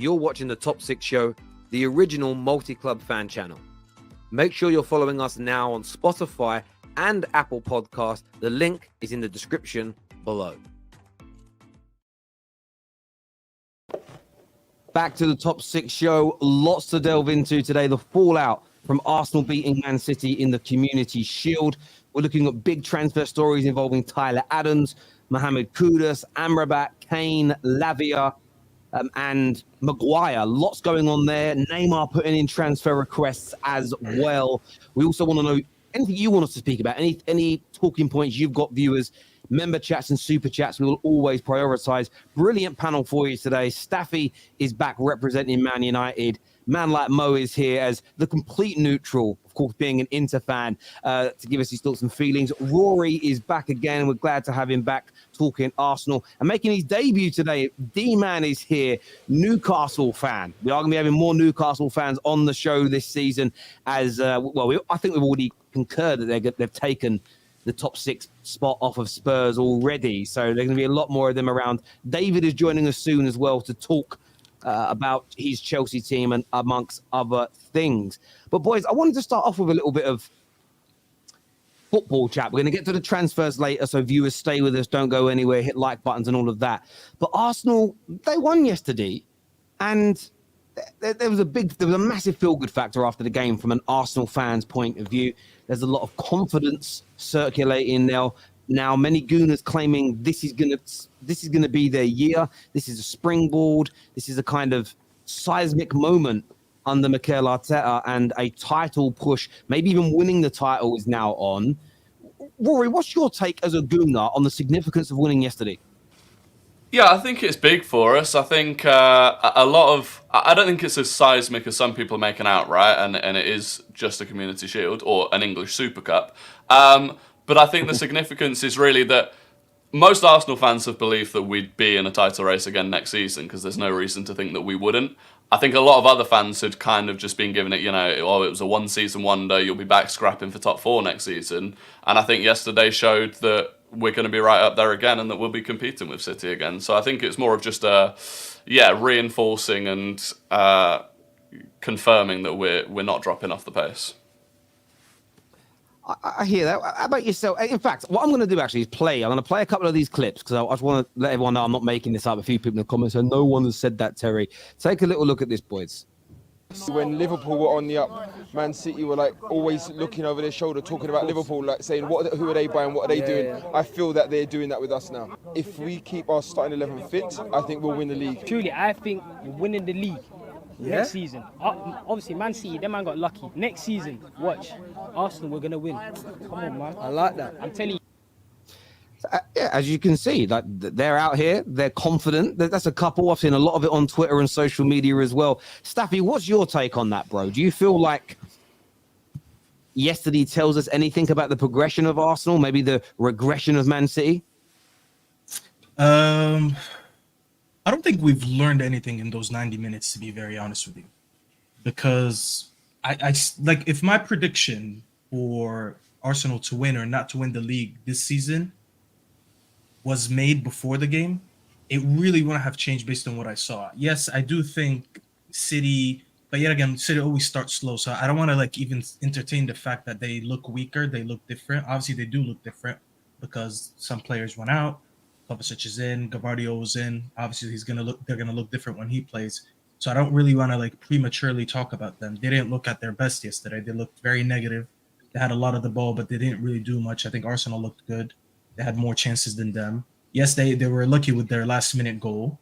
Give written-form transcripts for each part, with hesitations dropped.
you're watching the Top 6 Show, the original multi-club fan channel. Make sure you're following us now on Spotify and Apple Podcast. The link is in the description below. Back to the Top 6 Show. Lots to delve into today. The fallout from Arsenal beating Man City in the Community Shield. We're looking at big transfer stories involving Tyler Adams, Mohamed Kudus, Amrabat, Kane, Lavia, and Maguire. Lots going on there. Neymar putting in transfer requests as well. We also want to know anything you want us to speak about, any talking points you've got, viewers. Member chats and super chats, we will always prioritize. Brilliant panel for you today. Staffy is back representing Man United. Man like Mo is here as the complete neutral, of course, being an Inter fan, to give us his thoughts and feelings. Rory is back again. We're glad to have him back talking Arsenal. And making his debut today, D-Man is here, Newcastle fan. We are going to be having more Newcastle fans on the show this season as, I think we've already concurred that they've taken the top 6 spot off of Spurs already. So there's going to be a lot more of them around. David is joining us soon as well to talk about his Chelsea team and amongst other things. But boys, I wanted to start off with a little bit of football chat. We're going to get to the transfers later, so viewers stay with us, don't go anywhere, hit like buttons and all of that. But Arsenal, they won yesterday, and there was a massive feel-good factor after the game from an Arsenal fan's point of view. There's a lot of confidence circulating now. Now, many Gooners claiming this is gonna be their year. This is a springboard. This is a kind of seismic moment under Mikel Arteta, and a title push, maybe even winning the title, is now on. Rory, what's your take as a Gooner on the significance of winning yesterday? Yeah, I think it's big for us. I think I don't think it's as seismic as some people are making out, right? And it is just a Community Shield or an English Super Cup. But I think the significance is really that most Arsenal fans have believed that we'd be in a title race again next season because there's no reason to think that we wouldn't. I think a lot of other fans had kind of just been given it, it was a one-season wonder, you'll be back scrapping for top 4 next season. And I think yesterday showed that we're going to be right up there again and that we'll be competing with City again. So I think it's more of just reinforcing and confirming that we're not dropping off the pace. I hear that. How about yourself? In fact, what I'm going to do actually is I'm going to play a couple of these clips because I just want to let everyone know I'm not making this up. A few people in the comments said, no one has said that, Terry. Take a little look at this, boys. When Liverpool were on the up, Man City were like always looking over their shoulder, talking about Liverpool, like saying, who are they buying, what are they doing? Yeah. I feel that they're doing that with us now. If we keep our starting 11 fit, I think we'll win the league. Truly, I think we're winning the league next season. Obviously, Man City, them man got lucky. Next season, watch, Arsenal, we're going to win. Come on, man. I like that. I'm telling you. As you can see, like they're out here, they're confident. That's a couple. I've seen a lot of it on Twitter and social media as well. Staffy, what's your take on that, bro? Do you feel like yesterday tells us anything about the progression of Arsenal, maybe the regression of Man City? I don't think we've learned anything in those 90 minutes, to be very honest with you, because I like if my prediction for Arsenal to win or not to win the league this season was made before the game, it really wouldn't have changed based on what I saw. Yes, I do think City, but yet again, City always starts slow, so I don't want to even entertain the fact that they look weaker, they look different. Obviously, they do look different because some players went out. Kovacic is in, Gavardio is in. Obviously, they're gonna look different when he plays. So I don't really want to prematurely talk about them. They didn't look at their best yesterday. They looked very negative. They had a lot of the ball, but they didn't really do much. I think Arsenal looked good. They had more chances than them. Yes, they were lucky with their last-minute goal.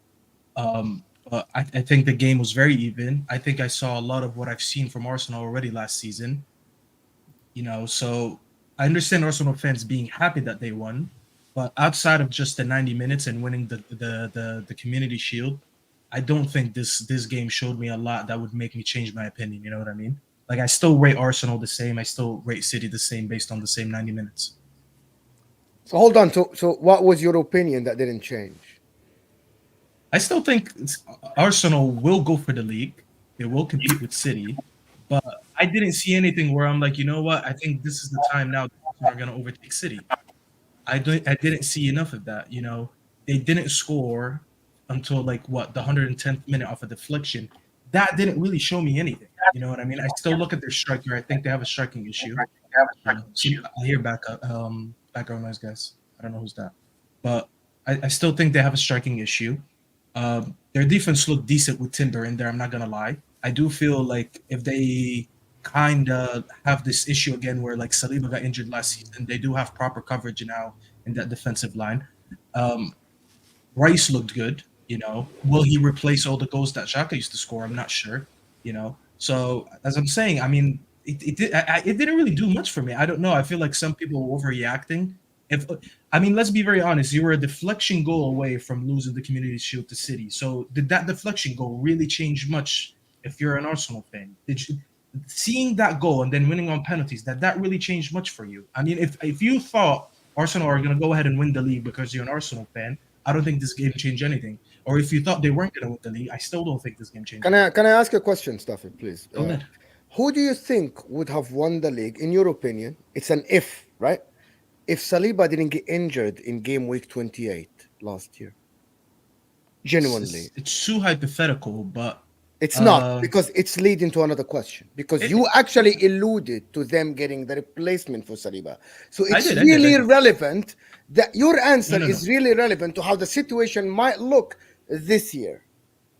But I think the game was very even. I think I saw a lot of what I've seen from Arsenal already last season. So I understand Arsenal fans being happy that they won. But outside of just the 90 minutes and winning the Community Shield, I don't think this game showed me a lot that would make me change my opinion. You know what I mean? I still rate Arsenal the same. I still rate City the same based on the same 90 minutes. So hold on. So what was your opinion that didn't change? I still think Arsenal will go for the league. They will compete with City. But I didn't see anything where I'm like, you know what? I think this is the time now that we're going to overtake City. I didn't see enough of that. They didn't score until like the 110th minute off a deflection. That didn't really show me anything. You know what I mean? I still look at their striker. I think they have a striking issue. So I hear background noise, guys. I don't know who's that, but I still think they have a striking issue. Their defense looked decent with Timber in there. I'm not gonna lie. I do feel like if they kind of have this issue again, where like Saliba got injured last season, they do have proper coverage now in that defensive line. Rice looked good. You know, will he replace all the goals that Xhaka used to score? I'm not sure. You know, so as I'm saying, I mean, it didn't really do much for me. I don't know. I feel like some people were overreacting. Let's be very honest. You were a deflection goal away from losing the Community Shield to City. So did that deflection goal really change much? If you're an Arsenal fan, seeing that goal and then winning on penalties, that really changed much for you? I mean, if you thought Arsenal are going to go ahead and win the league because you're an Arsenal fan, I don't think this game changed anything. Or if you thought they weren't going to win the league, I still don't think this game changed. Can I ask a question, Stafford, please? Go ahead. Who do you think would have won the league, in your opinion? It's an if, right? If Saliba didn't get injured in game week 28 last year. Genuinely. It's too hypothetical, but... It's not, because it's leading to another question. Because you actually alluded to them getting the replacement for Saliba. So it's really relevant that your answer is really relevant to how the situation might look this year.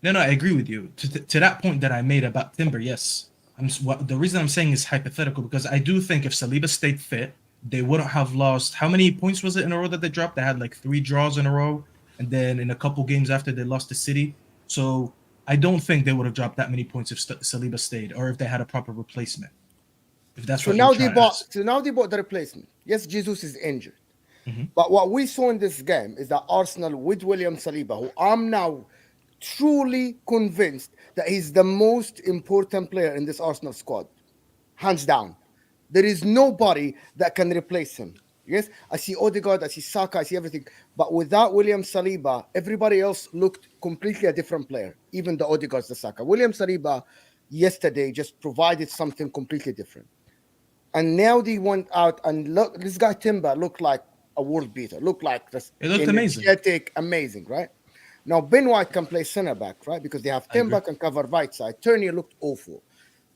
No, I agree with you. To that point that I made about Timber, yes. The reason I'm saying is hypothetical because I do think if Saliba stayed fit, they wouldn't have lost. How many points was it in a row that they dropped? They had like 3 draws in a row, and then in a couple games after they lost to City. So I don't think they would have dropped that many points if Saliba stayed, or if they had a proper replacement. If that's so now they bought the replacement. Yes, Jesus is injured, but what we saw in this game is that Arsenal with William Saliba, who I'm now truly convinced that he's the most important player in this Arsenal squad, hands down. There is nobody that can replace him. Yes, I see Odegaard, I see Saka, I see everything. But without William Saliba, everybody else looked completely a different player. Even the Odegaards, the Saka. William Saliba yesterday just provided something completely different. And now they went out and look, this guy Timber looked like a world beater. Looked like this. It looked amazing. Amazing, right? Now Ben White can play center back, right? Because they have Timber can cover right side. Turner looked awful.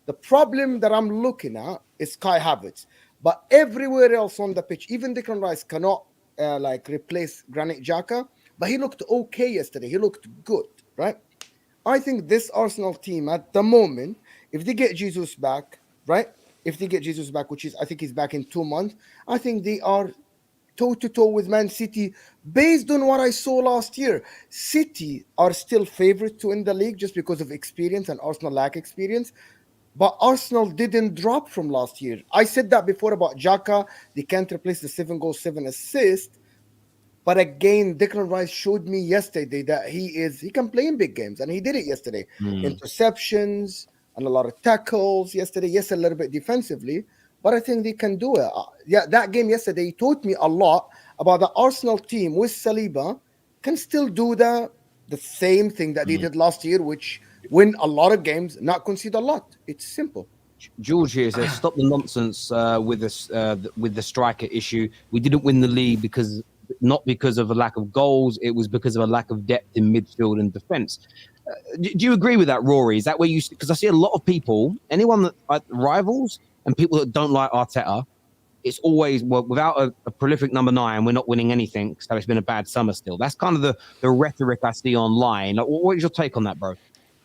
The problem that I'm looking at is Kai Havertz. But everywhere else on the pitch, even Declan Rice cannot replace Granit Xhaka. But he looked okay yesterday. He looked good, right? I think this Arsenal team at the moment, if they get Jesus back, right? If they get Jesus back, which is, I think he's back in 2 months, I think they are toe-to-toe with Man City. Based on what I saw last year, City are still favorites to win the league just because of experience, and Arsenal lack experience. But Arsenal didn't drop from last year. I said that before about Xhaka. They can't replace the 7 goals, 7 assists. But again, Declan Rice showed me yesterday that he can play in big games, and he did it yesterday. Interceptions and a lot of tackles yesterday. Yes, a little bit defensively, but I think they can do it. That game yesterday taught me a lot about the Arsenal team with Saliba can still do the same thing that they did last year, which win a lot of games, not concede a lot. It's simple. George here says, stop the nonsense with the striker issue. We didn't win the league not because of a lack of goals. It was because of a lack of depth in midfield and defence. Do you agree with that, Rory? Is that where because I see a lot of people, anyone that rivals and people that don't like Arteta, it's always, well, without a prolific number 9, we're not winning anything. So it's been a bad summer still. That's kind of the rhetoric I see online. Like, what is your take on that, bro?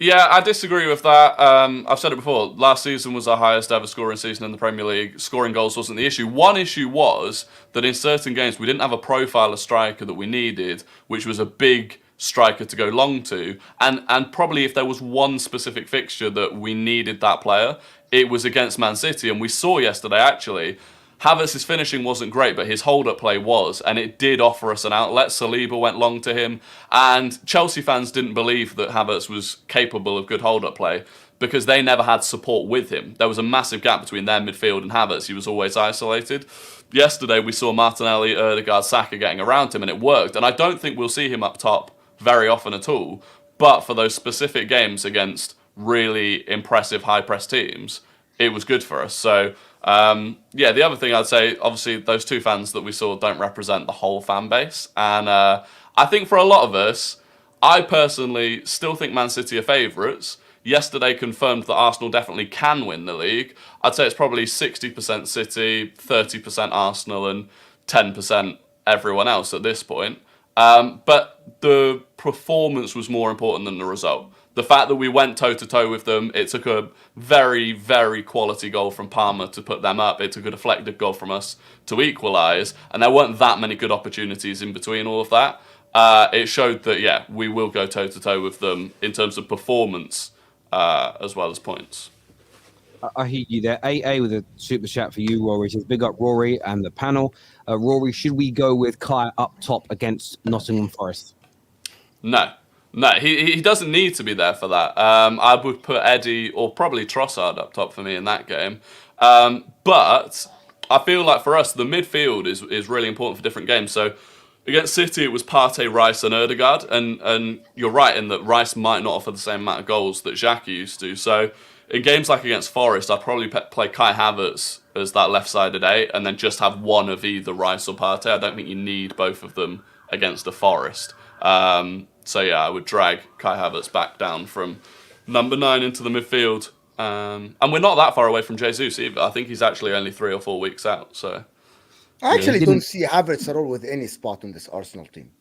Yeah, I disagree with that. I've said it before. Last season was our highest ever scoring season in the Premier League. Scoring goals wasn't the issue. One issue was that in certain games we didn't have a profile of striker that we needed, which was a big striker to go long to. And probably if there was one specific fixture that we needed that player, it was against Man City. And we saw yesterday, actually, Havertz's finishing wasn't great, but his hold-up play was, and it did offer us an outlet. Saliba went long to him, and Chelsea fans didn't believe that Havertz was capable of good hold-up play because they never had support with him. There was a massive gap between their midfield and Havertz. He was always isolated. Yesterday, we saw Martinelli, Odegaard, Saka getting around him, and it worked. And I don't think we'll see him up top very often at all, but for those specific games against really impressive high-press teams, it was good for us. So, the other thing I'd say, obviously, those 2 fans that we saw don't represent the whole fan base. And I think for a lot of us, I personally still think Man City are favourites. Yesterday confirmed that Arsenal definitely can win the league. I'd say it's probably 60% City, 30% Arsenal, and 10% everyone else at this point. But the performance was more important than the result. The fact that we went toe-to-toe with them, it took a very, very quality goal from Palmer to put them up. It took a deflected goal from us to equalise. And there weren't that many good opportunities in between all of that. It showed that, yeah, we will go toe-to-toe with them in terms of performance as well as points. I hear you there. AA with a super chat for you, Rory. Says, big up Rory and the panel. Rory, should we go with Kai up top against Nottingham Forest? No, he doesn't need to be there for that. I would put Eddie or probably Trossard up top for me in that game. But I feel like for us, the midfield is really important for different games. So against City, it was Partey, Rice, and Ødegaard. And you're right in that Rice might not offer the same amount of goals that Xhaka used to. So in games like against Forest, I'd probably play Kai Havertz as that left-sided 8 and then just have one of either Rice or Partey. I don't think you need both of them against a Forest. So yeah, I would drag Kai Havertz back down from number 9 into the midfield. And we're not that far away from Jesus either. I think he's actually only 3 or 4 weeks out. So I actually don't see Havertz at all with any spot on this Arsenal team.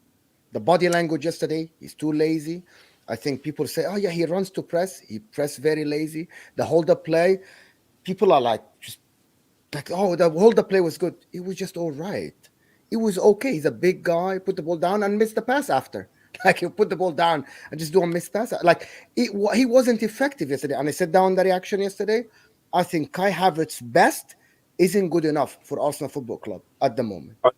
The body language yesterday, he's too lazy. I think people say, oh yeah, he runs to press. He press very lazy. The hold-up play, people are like, just like, oh, the hold-up play was good. It was just all right. It was okay. He's a big guy, put the ball down and missed the pass after. Like, he'll put the ball down and just do a missed pass. Like, he wasn't effective yesterday. And I said down the reaction yesterday, I think Kai Havertz's best isn't good enough for Arsenal Football Club at the moment. I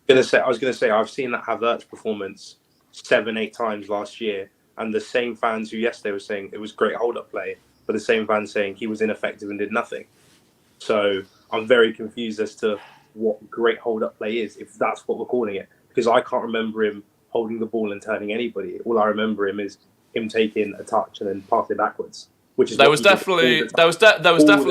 was gonna say I've seen that Havertz performance 7-8 times last year. And the same fans who yesterday were saying it was great hold-up play, but the same fans saying he was ineffective and did nothing. So I'm very confused as to what great hold-up play is, if that's what we're calling it. Because I can't remember him holding the ball and turning anybody. All I remember him is him taking a touch and then passing backwards. Which is there was definitely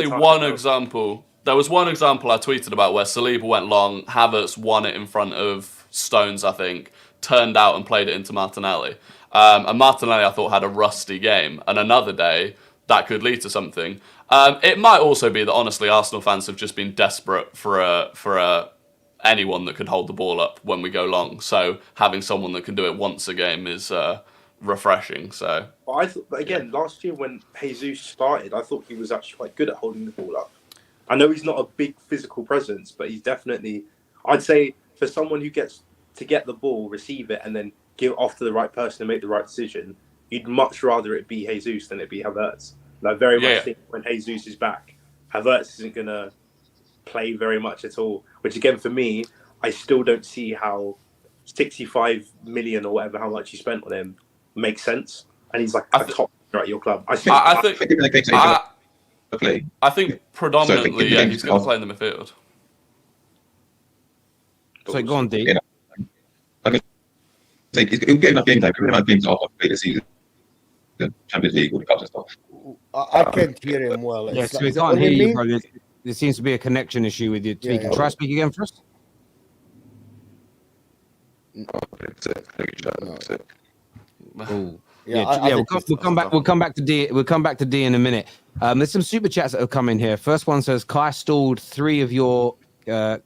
one example. There was one example I tweeted about where Saliba went long, Havertz won it in front of Stones, I think, turned out and played it into Martinelli. And Martinelli, I thought, had a rusty game. And another day, that could lead to something. It might also be that, honestly, Arsenal fans have just been desperate for anyone that can hold the ball up when we go long. So having someone that can do it once a game is refreshing. So, but again, last year when Jesus started, I thought he was actually quite good at holding the ball up. I know he's not a big physical presence, but he's definitely, I'd say, for someone who gets to get the ball, receive it, and then give it off to the right person and make the right decision, you'd much rather it be Jesus than it be Havertz. And I very much think when Jesus is back, Havertz isn't going to play very much at all. Which again, for me, I still don't see how 65 million or whatever, how much you spent on him makes sense. And he's like a top player at your club. I think predominantly, he's going to play in the midfield. So go on, D. He'll get enough game time. He'll have games off play the season, the Champions League, all the cups and stuff. I can't hear him well. Yeah, so we can't hear you, bro. There seems to be a connection issue with you speaking. Try speak again for us. We'll come back. We'll come back to D. We'll come back to D in a minute. There's some super chats that have come in here. First one says Kai stalled 3 of your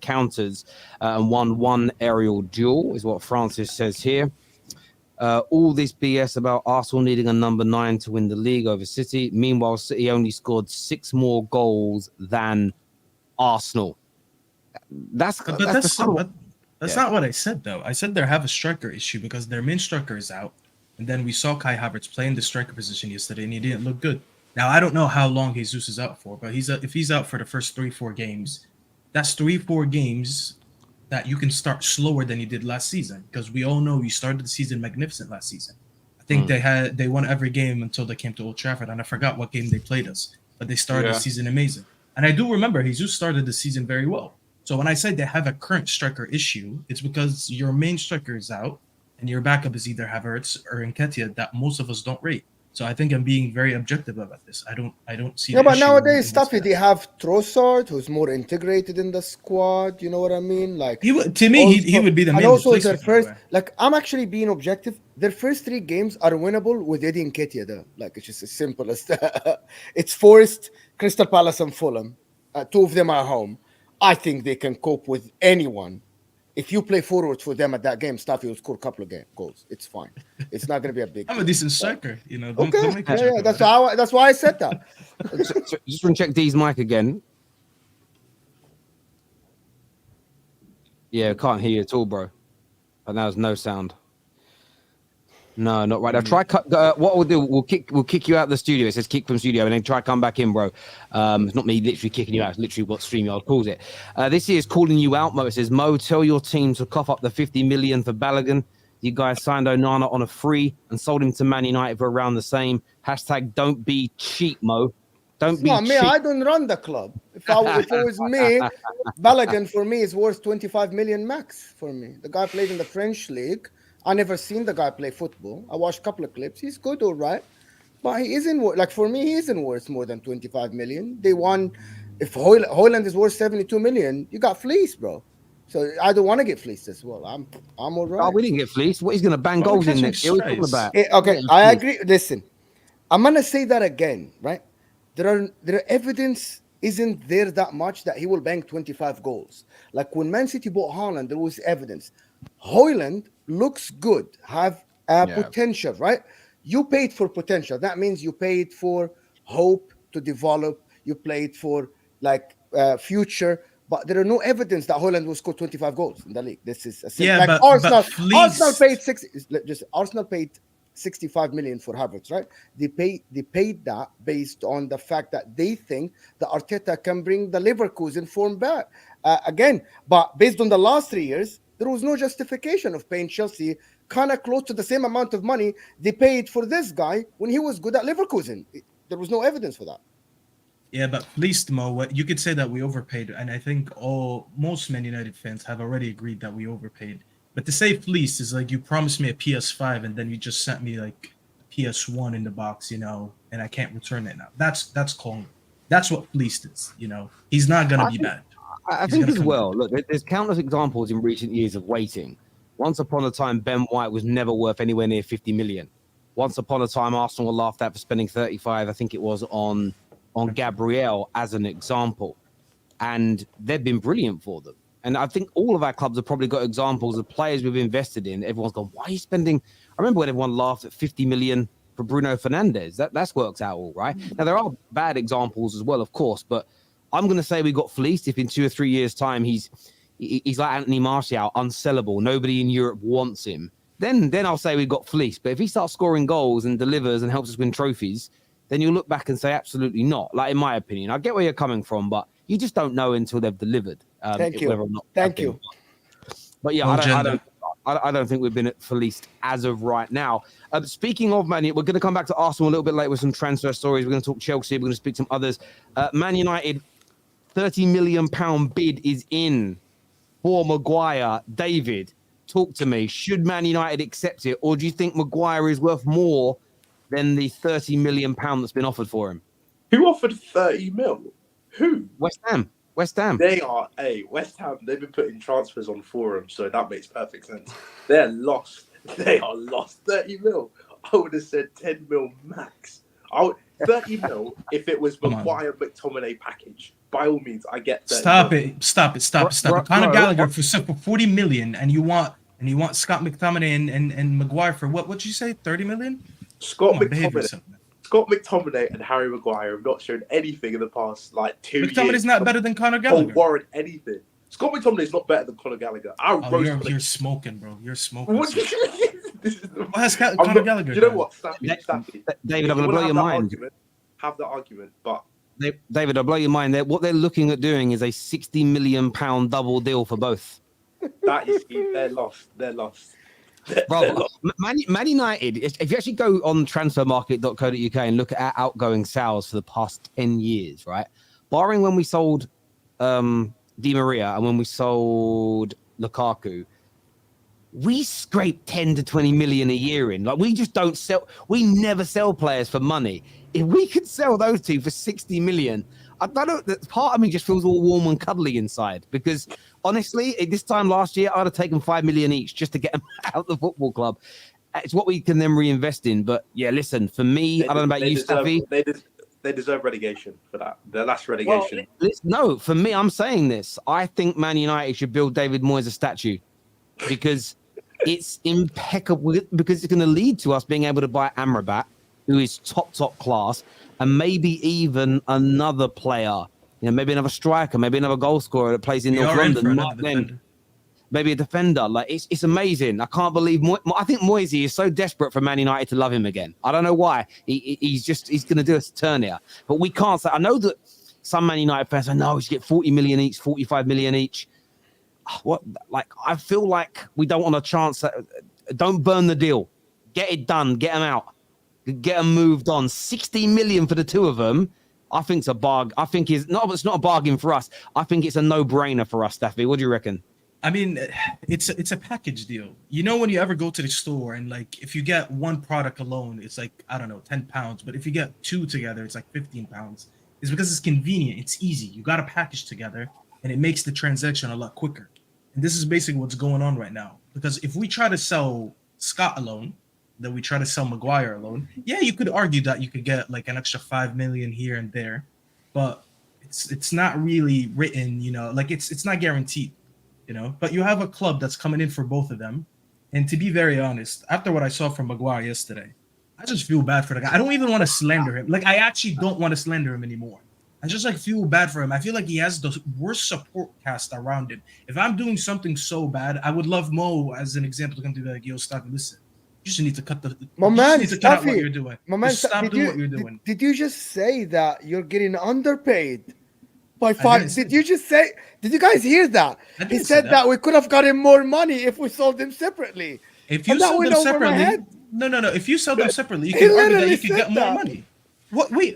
counters and won 1 aerial duel, is what Francis says here. All this BS about Arsenal needing a number 9 to win the league over City. Meanwhile, City only scored 6 more goals than Arsenal. That's not what I said, though. I said they have a striker issue because their main striker is out. And then we saw Kai Havertz play in the striker position yesterday, and he didn't look good. Now, I don't know how long Jesus is out for, but if he's out for the first 3-4 games, that's 3-4 games that you can start slower than you did last season, because we all know you started the season magnificent last season. I think they won every game until they came to Old Trafford, and I forgot what game they played us, but they started the season amazing. And I do remember Jesus started the season very well. So when I say they have a current striker issue, it's because your main striker is out, and your backup is either Havertz or Nketiah that most of us don't rate. So I think I'm being very objective about this. I don't see. Yeah, the but issue nowadays, in Stuffy, this they have Trossard, who's more integrated in the squad. You know what I mean? Like to me, he would be the and main also their replacement. first. Like I'm actually being objective. Their first 3 games are winnable with Eddie Nketiah there. Like it's just as simple as that. It's Forest, Crystal Palace, and Fulham. 2 of them are home. I think they can cope with anyone. If you play forward for them at that game, Stuffy will score a couple of goals. It's fine. It's not going to be a big. I'm a decent striker, you know. Okay, Don't make me yeah, that's why I said that. So just want to check D's mic again. Yeah, can't hear you at all, bro. But now there's no sound. No, not right now. Try what we'll do. We'll kick you out of the studio. It says kick from studio, and then try come back in, bro. It's not me literally kicking you out. It's literally what StreamYard calls it. This is calling you out, Mo. It says, Mo, tell your team to cough up the 50 million for Balogun. You guys signed Onana on a free and sold him to Man United for around the same. Hashtag don't be cheap, Mo. Don't be cheap. Me. I don't run the club. If it was me, Balogun for me is worth 25 million max for me. The guy played in the French league. I never seen the guy play football. I watched a couple of clips. He's good, all right. But he isn't, like for me, he isn't worth more than 25 million. They won, if Hojlund is worth 72 million, you got fleeced, bro. So I don't want to get fleeced as well. I'm all right. Oh, we didn't get fleeced. What, he's going to bang goals in next year? What are you talking about? Okay, I agree. Listen, I'm going to say that again, right? There are evidence isn't there that much that he will bang 25 goals. Like when Man City bought Haaland, there was evidence. Hojlund looks good, have potential, right? You paid for potential. That means you paid for hope to develop. You paid for like future. But there are no evidence that Hojlund will score 25 goals in the league. This is like Arsenal. Arsenal paid 65 million for Havertz, right? They paid that based on the fact that they think that Arteta can bring the Leverkusen form back again. But based on the last 3 years, there was no justification of paying Chelsea kind of close to the same amount of money they paid for this guy when he was good at Leverkusen. There was no evidence for that. Yeah, but fleeced, Mo, you could say that we overpaid, and I think most Man United fans have already agreed that we overpaid. But to say fleeced is like you promised me a PS5 and then you just sent me like a PS1 in the box, you know, and I can't return it now. That's calling. That's what fleeced is, you know. He's not gonna be bad. I think as well. Look, there's countless examples in recent years of waiting. Once upon a time, Ben White was never worth anywhere near 50 million. Once upon a time, Arsenal were laughed at for spending 35. I think it was on Gabriel as an example, and they've been brilliant for them. And I think all of our clubs have probably got examples of players we've invested in. Everyone's gone, why are you spending? I remember when everyone laughed at 50 million for Bruno Fernandes. That's works out all right. Now, there are bad examples as well, of course, but I'm going to say we got fleeced if in 2 or 3 years' time he's like Anthony Martial, unsellable. Nobody in Europe wants him. Then I'll say we got fleeced. But if he starts scoring goals and delivers and helps us win trophies, then you'll look back and say absolutely not. Like, in my opinion, I get where you're coming from, but you just don't know until they've delivered. Thank you. Thank you. But yeah, I don't think we've been fleeced as of right now. Speaking of Man United, we're going to come back to Arsenal a little bit later with some transfer stories. We're going to talk Chelsea. We're going to speak to some others. Man United, £30 million bid is in for Maguire. David, talk to me. Should Man United accept it, or do you think Maguire is worth more than the £30 million that's been offered for him? Who offered 30 mil? Who? West Ham. They are West Ham. They've been putting transfers on forums, so that makes perfect sense. They're lost. They are lost. 30 mil. I would have said 10 mil max. 30 mil if it was Maguire McTominay package. By all means, I get 30 Stop it. Conor Gallagher for 40 million, and you want Scott McTominay and Maguire for what? What'd you say? 30 million? Scott McTominay and Harry Maguire have not shown anything in the past 2 years. McTominay's not better than Conor Gallagher. Or warrant anything. Scott McTominay is not better than Conor Gallagher. You're smoking, bro. You're smoking. What has Conor Gallagher? You know what, Staffy? David, I'm going to blow your mind. Have the argument, but David, I'll blow your mind. What they're looking at doing is a £60 million double deal for both. That is, they're lost. Bro, Man United, if you actually go on transfermarket.co.uk and look at our outgoing sales for the past 10 years, right? Barring when we sold Di Maria and when we sold Lukaku, we scrape 10 to 20 million a year in. Like, we just don't sell. We never sell players for money. If we could sell those two for 60 million, I don't know. That part of me just feels all warm and cuddly inside, because honestly, at this time last year, I'd have taken 5 million each just to get them out of the football club. It's what we can then reinvest in. But yeah, listen, for me, I don't know about you, Staffy. They deserve relegation for that. Their last relegation. Well, no, for me, I'm saying this. I think Man United should build David Moyes a statue, because it's impeccable, because it's going to lead to us being able to buy Amrabat, who is top class, and maybe even another player, maybe another striker, maybe another goal scorer that plays in North London. Maybe a defender. Like, it's amazing. I can't believe. I think Moisey is so desperate for Man United to love him again. I don't know why. He's going to do us a turn here. But we can't say. I know that some Man United fans say, no, we should get 40 million each, 45 million each. What? Like, I feel like we don't want a chance. Don't burn the deal. Get it done. Get them out. Get them moved on. 60 million for the two of them. I think it's a bargain. I think it's not a bargain for us. I think it's a no-brainer for us, Staffy. What do you reckon? I mean, it's a package deal. When you ever go to the store and, like, if you get one product alone, it's like, I don't know, 10 pounds. But if you get two together, it's like 15 pounds. It's because it's convenient. It's easy. You got to package together, and it makes the transaction a lot quicker. And this is basically what's going on right now. Because if we try to sell Scott alone, then we try to sell Maguire alone, yeah, you could argue that you could get like an extra 5 million here and there, but it's not really written, like it's not guaranteed. But you have a club that's coming in for both of them. And to be very honest, after what I saw from Maguire yesterday, I just feel bad for the guy. I don't even want to slander him. Like, I actually don't want to slander him anymore. I just feel bad for him. I feel like he has the worst support cast around him. If I'm doing something so bad, I would love Mo as an example to come to be like, yo, stop, listen. You just need to cut out what you're doing. Stop doing what you're doing. Did you just say that you're getting underpaid? By 5? Did you just say? Did you guys hear that? He said that we could have gotten more money if we sold them separately. If you sell them separately, no. If you sell them separately, you can argue that you could get more money.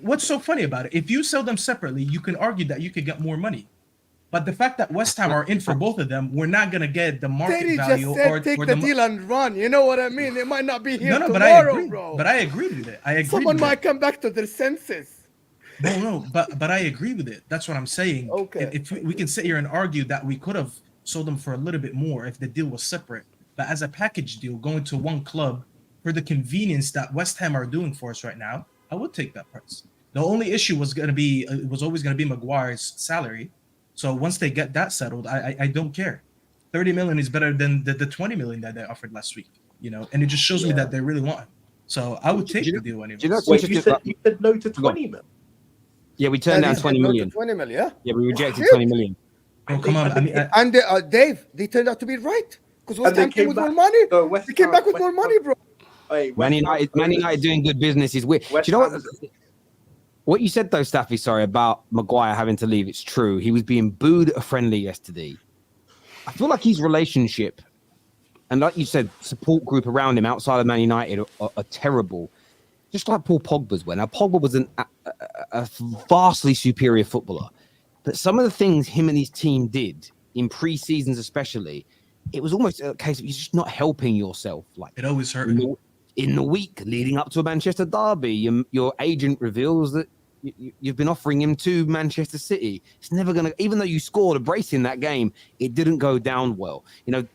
What's so funny about it? If you sell them separately, you can argue that you could get more money. But the fact that West Ham are in for both of them, we're not gonna get the market value. Take the deal and run. You know what I mean? They might not be here tomorrow, but I agree. bro. But I agree with it. Someone might come back to their senses. No, but I agree with it. That's what I'm saying. Okay. If we can sit here and argue that we could have sold them for a little bit more if the deal was separate, but as a package deal going to one club for the convenience that West Ham are doing for us right now, I would take that price. The only issue was always gonna be Maguire's salary. So once they get that settled, I don't care. 30 million is better than the 20 million that they offered last week, and it just shows me that they really want him. So I would take the deal anyway. You said no to 20 million. Yeah, we turned down 20 million. 20 million, yeah? Yeah, we rejected 20 million. Oh, come on. Dave, they turned out to be right. Because West Ham came with more money. They came back with more money, bro. Man United doing good business is weird. Do you know what you said, though, Staffy, about Maguire having to leave? It's true. He was being booed at a friendly yesterday. I feel like his relationship, and like you said, support group around him outside of Man United are terrible. Just like Paul Pogba's were. Now, Pogba was a vastly superior footballer. But some of the things him and his team did in pre-seasons especially, it was almost a case of you're just not helping yourself. Like, it always hurt. In the week leading up to a Manchester derby, your agent reveals that you've been offering him to Manchester City. It's never going to, even though you scored a brace in that game, it didn't go down well.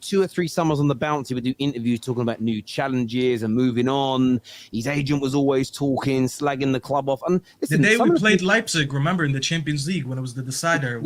2 or 3 summers on the bounce, he would do interviews talking about new challenges and moving on. His agent was always talking, slagging the club off. And listen, the day we played Leipzig, remember, in the Champions League when it was the decider,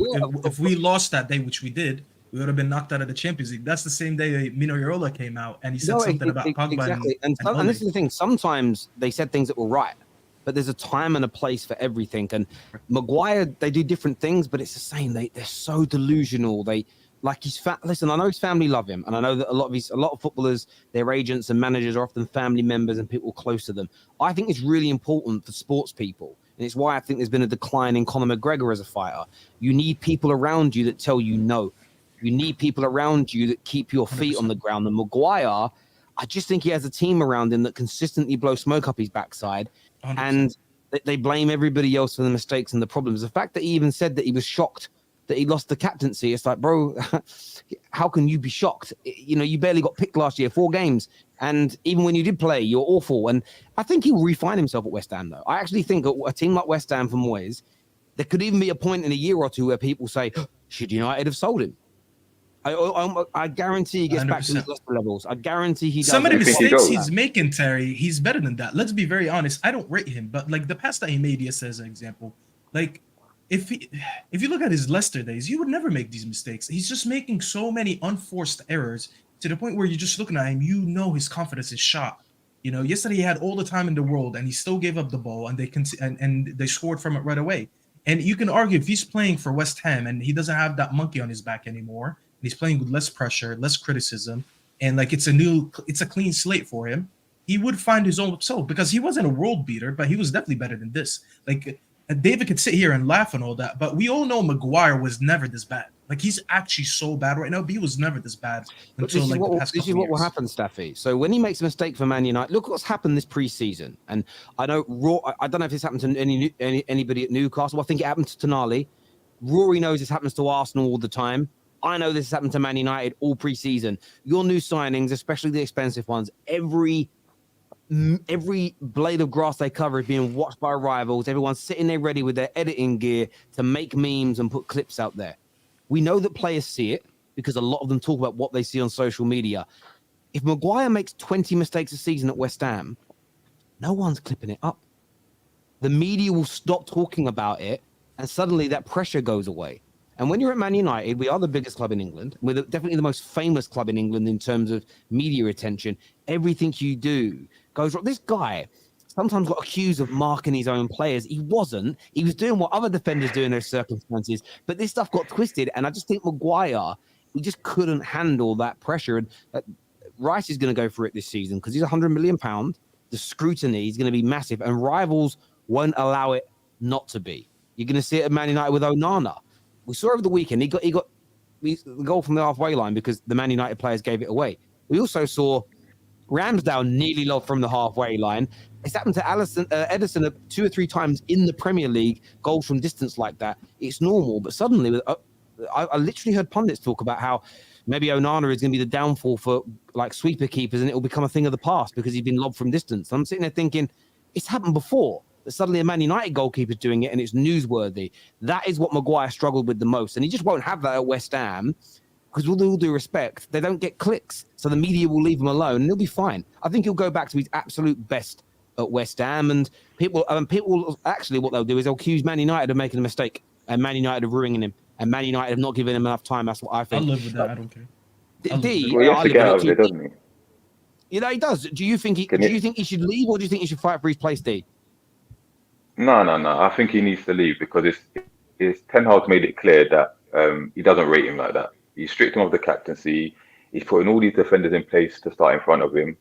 if we lost that day, which we did, we would have been knocked out of the Champions League. That's the same day Mino Raiola came out and he said something about Pogba. Exactly. And this is the thing. Sometimes they said things that were right, but there's a time and a place for everything. And Maguire, they do different things, but it's the same. They're so delusional. Listen, I know his family love him, and I know that a lot of footballers, their agents and managers are often family members and people close to them. I think it's really important for sports people, and it's why I think there's been a decline in Conor McGregor as a fighter. You need people around you that tell you no. You need people around you that keep your feet 100%. On the ground. And Maguire, I just think he has a team around him that consistently blow smoke up his backside. 100%. And they blame everybody else for the mistakes and the problems. The fact that he even said that he was shocked that he lost the captaincy. It's like, bro, how can you be shocked? You know, you barely got picked last year, 4 games. And even when you did play, you're awful. And I think he'll refine himself at West Ham, though. I actually think a team like West Ham for Moyes, there could even be a point in a year or two where people say, should United have sold him? I guarantee he gets 100%. Back to his Leicester levels. I guarantee he does. Some of the mistakes he's making, Terry, he's better than that. Let's be very honest. I don't rate him, but like the pass that he made yesterday as an example, like if you look at his Leicester days, you would never make these mistakes. He's just making so many unforced errors to the point where you're just looking at him, you know his confidence is shot. You know, yesterday he had all the time in the world and he still gave up the ball and they scored from it right away. And you can argue if he's playing for West Ham and he doesn't have that monkey on his back anymore, he's playing with less pressure, less criticism, and like it's a clean slate for him, he would find his own soul because he wasn't a world beater, but he was definitely better than this. Like David could sit here and laugh and all that, but we all know Maguire was never this bad. Like he's actually so bad right now, but he was never this bad until like the past couple This is what will happen, Staffy. So when he makes a mistake for Man United, look what's happened this preseason. And I know I don't know if this happened to anybody at Newcastle. I think it happened to Tonali. Rory knows this happens to Arsenal all the time. I know this has happened to Man United all preseason. Your new signings, especially the expensive ones, every blade of grass they cover is being watched by rivals. Everyone's sitting there ready with their editing gear to make memes and put clips out there. We know that players see it because a lot of them talk about what they see on social media. If Maguire makes 20 mistakes a season at West Ham, no one's clipping it up. The media will stop talking about it, and suddenly that pressure goes away. And when you're at Man United, we are the biggest club in England. We're definitely the most famous club in England in terms of media attention. Everything you do goes wrong. This guy sometimes got accused of marking his own players. He wasn't. He was doing what other defenders do in those circumstances. But this stuff got twisted. And I just think Maguire, he just couldn't handle that pressure. And Rice is going to go for it this season because he's £100 million. The scrutiny is going to be massive. And rivals won't allow it not to be. You're going to see it at Man United with Onana. We saw over the weekend, he got the goal from the halfway line because the Man United players gave it away. We also saw Ramsdale nearly lobbed from the halfway line. It's happened to Ederson 2 or 3 times in the Premier League, goals from distance like that. It's normal, but suddenly, I literally heard pundits talk about how maybe Onana is going to be the downfall for like sweeper keepers and it will become a thing of the past because he's been lobbed from distance. I'm sitting there thinking, it's happened before. Suddenly a Man United goalkeeper's doing it and it's newsworthy. That is what Maguire struggled with the most. And he just won't have that at West Ham because with all due respect, they don't get clicks. So the media will leave him alone and he'll be fine. I think he'll go back to his absolute best at West Ham and people actually what they'll do is they'll accuse Man United of making a mistake and Man United of ruining him and Man United of not giving him enough time. That's what I think. I'll live with that. I don't care. Well, he has to get out of it, doesn't he? You know, he does. Do you think he should leave or do you think he should fight for his place, D? No. I think he needs to leave because it's Ten Hag's made it clear that he doesn't rate him like that. He's stripped him of the captaincy. He's putting all these defenders in place to start in front of him.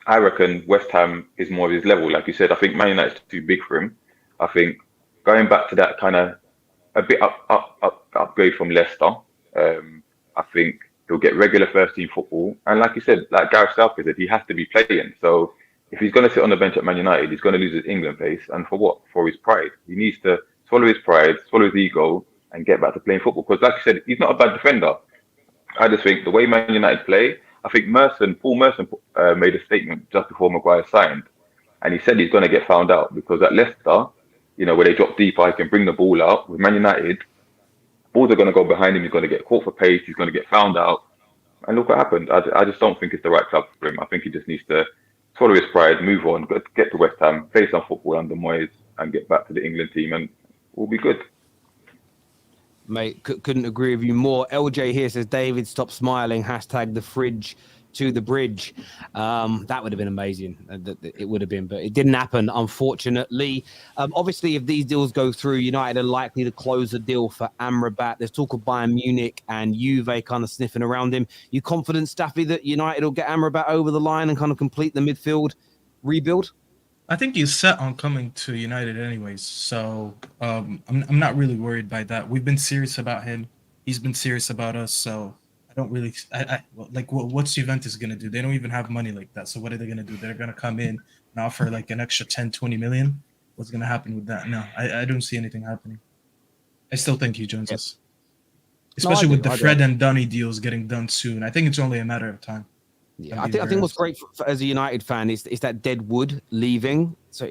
I reckon West Ham is more of his level. Like you said, I think Man United's too big for him. I think going back to that kind of a bit upgrade from Leicester, I think he'll get regular first team football. And like you said, like Gareth Southgate said, he has to be playing. So if he's going to sit on the bench at Man United, he's going to lose his England place. And for what? For his pride. He needs to swallow his pride, swallow his ego, and get back to playing football. Because like you said, he's not a bad defender. I just think the way Man United play, I think Paul Merson made a statement just before Maguire signed. And he said he's going to get found out. Because at Leicester, you know, where they drop deep, I can bring the ball out. With Man United, balls are going to go behind him. He's going to get caught for pace. He's going to get found out. And look what happened. I just don't think it's the right club for him. I think he just needs to swallow his pride, move on, get to West Ham, play some football under Moyes, and get back to the England team, and we'll be good. Mate, couldn't agree with you more. LJ here says, David, stop smiling. Hashtag the fridge to the bridge. That would have been amazing. It would have been, but it didn't happen, unfortunately. Obviously, if these deals go through, United are likely to close the deal for Amrabat. There's talk of Bayern Munich and Juve kind of sniffing around him. You confident, Staffy, that United will get Amrabat over the line and kind of complete the midfield rebuild? I think he's set on coming to United anyways, so I'm not really worried by that. We've been serious about him. He's been serious about us, so I don't really what's Juventus going to do? They don't even have money like that, so what are they going to do? They're going to come in and offer like an extra 10, 20 million? What's going to happen with that? No, I don't see anything happening. I still think he joins us. No, I Especially do, with the I do. Fred and Dunny deals getting done soon. I think it's only a matter of time. Yeah, I think what's great as a United fan is that dead wood leaving. So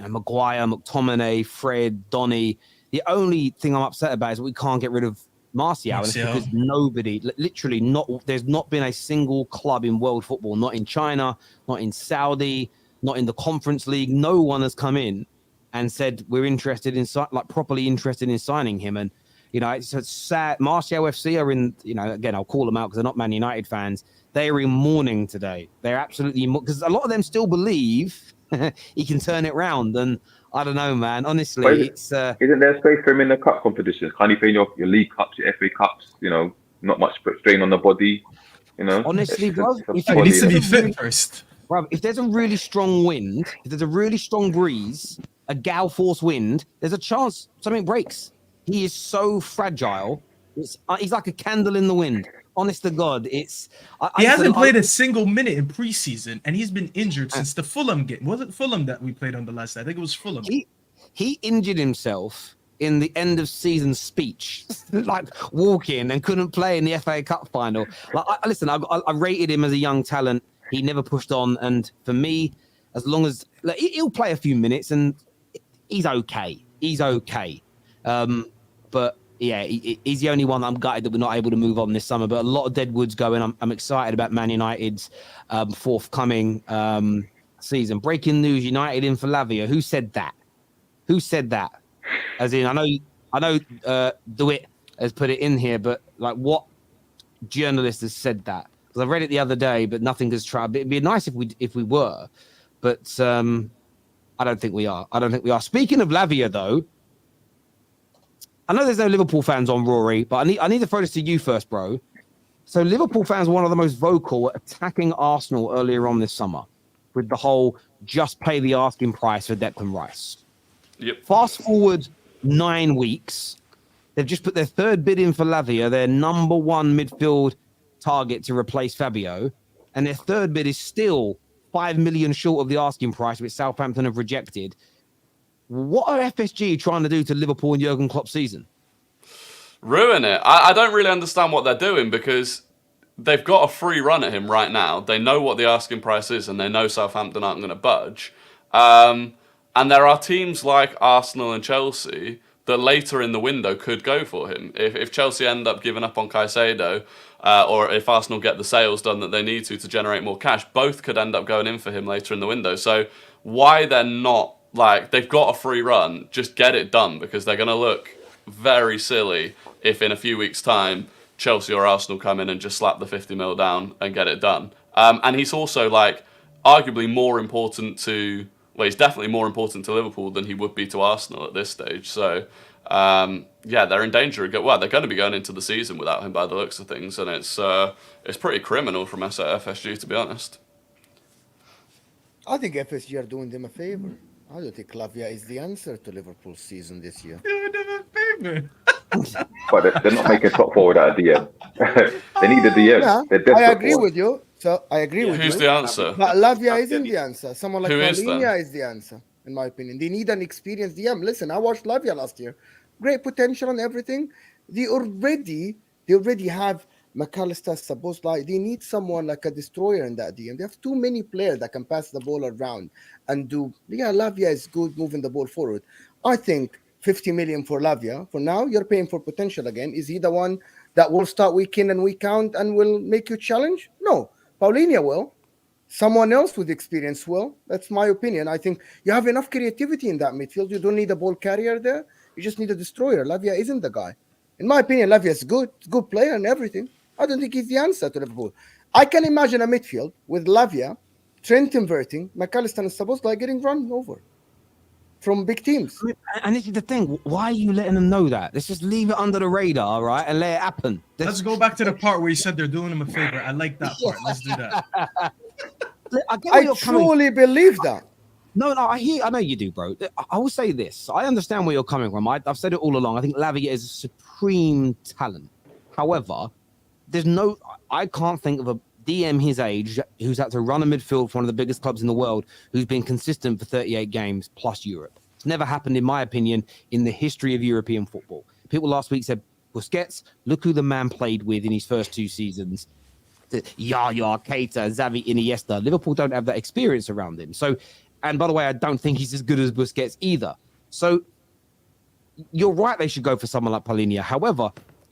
Maguire, McTominay, Fred, Donny. The only thing I'm upset about is that we can't get rid of Martial, and it's because nobody, literally, there's not been a single club in world football, not in China, not in Saudi, not in the Conference League. No one has come in and said we're interested in properly interested in signing him. And it's sad. Martial FC are in. Again, I'll call them out because they're not Man United fans. They are in mourning today. They're absolutely, because a lot of them still believe he can turn it round. And I don't know, man. Honestly, it's isn't there space for him in the cup competitions? Can't you play in your league cups, your FA cups? Not much strain on the body. Honestly, bro, he needs to be fit first. Bro, if there's a really strong wind, if there's a really strong breeze, a gal force wind, there's a chance something breaks. He is so fragile. He's like a candle in the wind. Honest to God, he hasn't played a single minute in preseason, and he's been injured since the Fulham game. Was it Fulham that we played on the last? I think it was Fulham. He injured himself in the end of season speech, like walking, and couldn't play in the FA Cup final. I rated him as a young talent. He never pushed on, and for me, as long as he'll play a few minutes, and he's okay. He's okay, but. Yeah, he's the only one that I'm gutted that we're not able to move on this summer. But a lot of deadwoods going. I'm excited about Man United's forthcoming season. Breaking news: United in for Lavia. Who said that? Who said that? As in, I know. DeWitt has put it in here, but what journalist has said that? Because I read it the other day, but nothing has tried. It'd be nice if we were, but I don't think we are. Speaking of Lavia, though. I know there's no Liverpool fans on, Rory, but I need to throw this to you first, bro. So Liverpool fans were one of the most vocal attacking Arsenal earlier on this summer with the whole just pay the asking price for Declan Rice. Yep. Fast forward 9 weeks, they've just put their third bid in for Lavia, their number one midfield target to replace Fabio, and their third bid is still 5 million short of the asking price, which Southampton have rejected. What are FSG trying to do to Liverpool and Jurgen Klopp's season? Ruin it. I don't really understand what they're doing because they've got a free run at him right now. They know what the asking price is and they know Southampton aren't going to budge. And there are teams like Arsenal and Chelsea that later in the window could go for him. If Chelsea end up giving up on Caicedo or if Arsenal get the sales done that they need to generate more cash, both could end up going in for him later in the window. So why they're not, they've got a free run, just get it done because they're going to look very silly if in a few weeks' time Chelsea or Arsenal come in and just slap the 50 mil down and get it done. And he's also arguably more important to, he's definitely more important to Liverpool than he would be to Arsenal at this stage. So they're in danger. They're going to be going into the season without him by the looks of things, and it's pretty criminal from FSG, to be honest. I think FSG are doing them a favor. I don't think Lavia is the answer to Liverpool's season this year. But they're not making top forward out of DM. They need a DM. Yeah, they're desperate. I agree with you. So I agree with you. Who's the answer? But Lavia isn't the answer. Someone like Lavia is the answer, in my opinion. They need an experienced DM. Listen, I watched Lavia last year. Great potential and everything. They already have McAllister, Szoboszlai. They need someone like a destroyer in that DM. They have too many players that can pass the ball around and do. Yeah, Lavia is good moving the ball forward. I think 50 million for Lavia. For now, you're paying for potential again. Is he the one that will start week in and week out and will make you challenge? No. Paulinho will. Someone else with experience will. That's my opinion. I think you have enough creativity in that midfield. You don't need a ball carrier there. You just need a destroyer. Lavia isn't the guy. In my opinion, Lavia is good player and everything. I don't think he's the answer to Liverpool. I can imagine a midfield with Lavia, Trent inverting, McAllister and Szoboszlai getting run over from big teams. And this is the thing. Why are you letting them know that? Let's just leave it under the radar, right, and let it happen. Let's go back to the part where you said they're doing him a favor. I like that part. Let's do that. I truly believe that. No, I know you do, bro. I will say this. I understand where you're coming from. I've said it all along. I think Lavia is a supreme talent. However, I can't think of a DM his age who's had to run a midfield for one of the biggest clubs in the world who's been consistent for 38 games plus Europe. It's never happened, in my opinion, in the history of European football. People last week said, Busquets, look who the man played with in his first 2 seasons. Yaya, Keita, Xavi, Iniesta. Liverpool don't have that experience around him. So, and by the way, I don't think he's as good as Busquets either. So you're right, they should go for someone like Paulinho. However,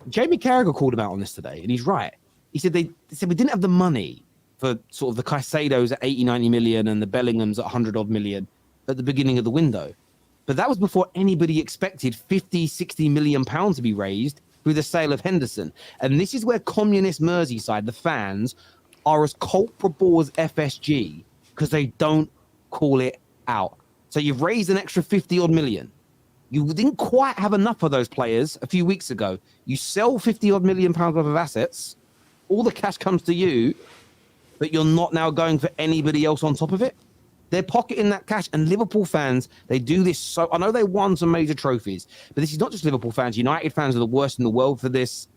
Jamie Carragher called him out on this today, and he's right. He said they said we didn't have the money for sort of the Caicedos at 80, 90 million and the Bellinghams at 100 odd million at the beginning of the window. But that was before anybody expected 50, 60 million pounds to be raised through the sale of Henderson. And this is where communist Merseyside, the fans, are as culpable as FSG because they don't call it out. So you've raised an extra 50 odd million. You didn't quite have enough of those players a few weeks ago. You sell 50 odd million pounds worth of assets. All the cash comes to you, but you're not now going for anybody else on top of it. They're pocketing that cash, and Liverpool fans, they do this. So I know they won some major trophies, but this is not just Liverpool fans. United fans are the worst in the world for this.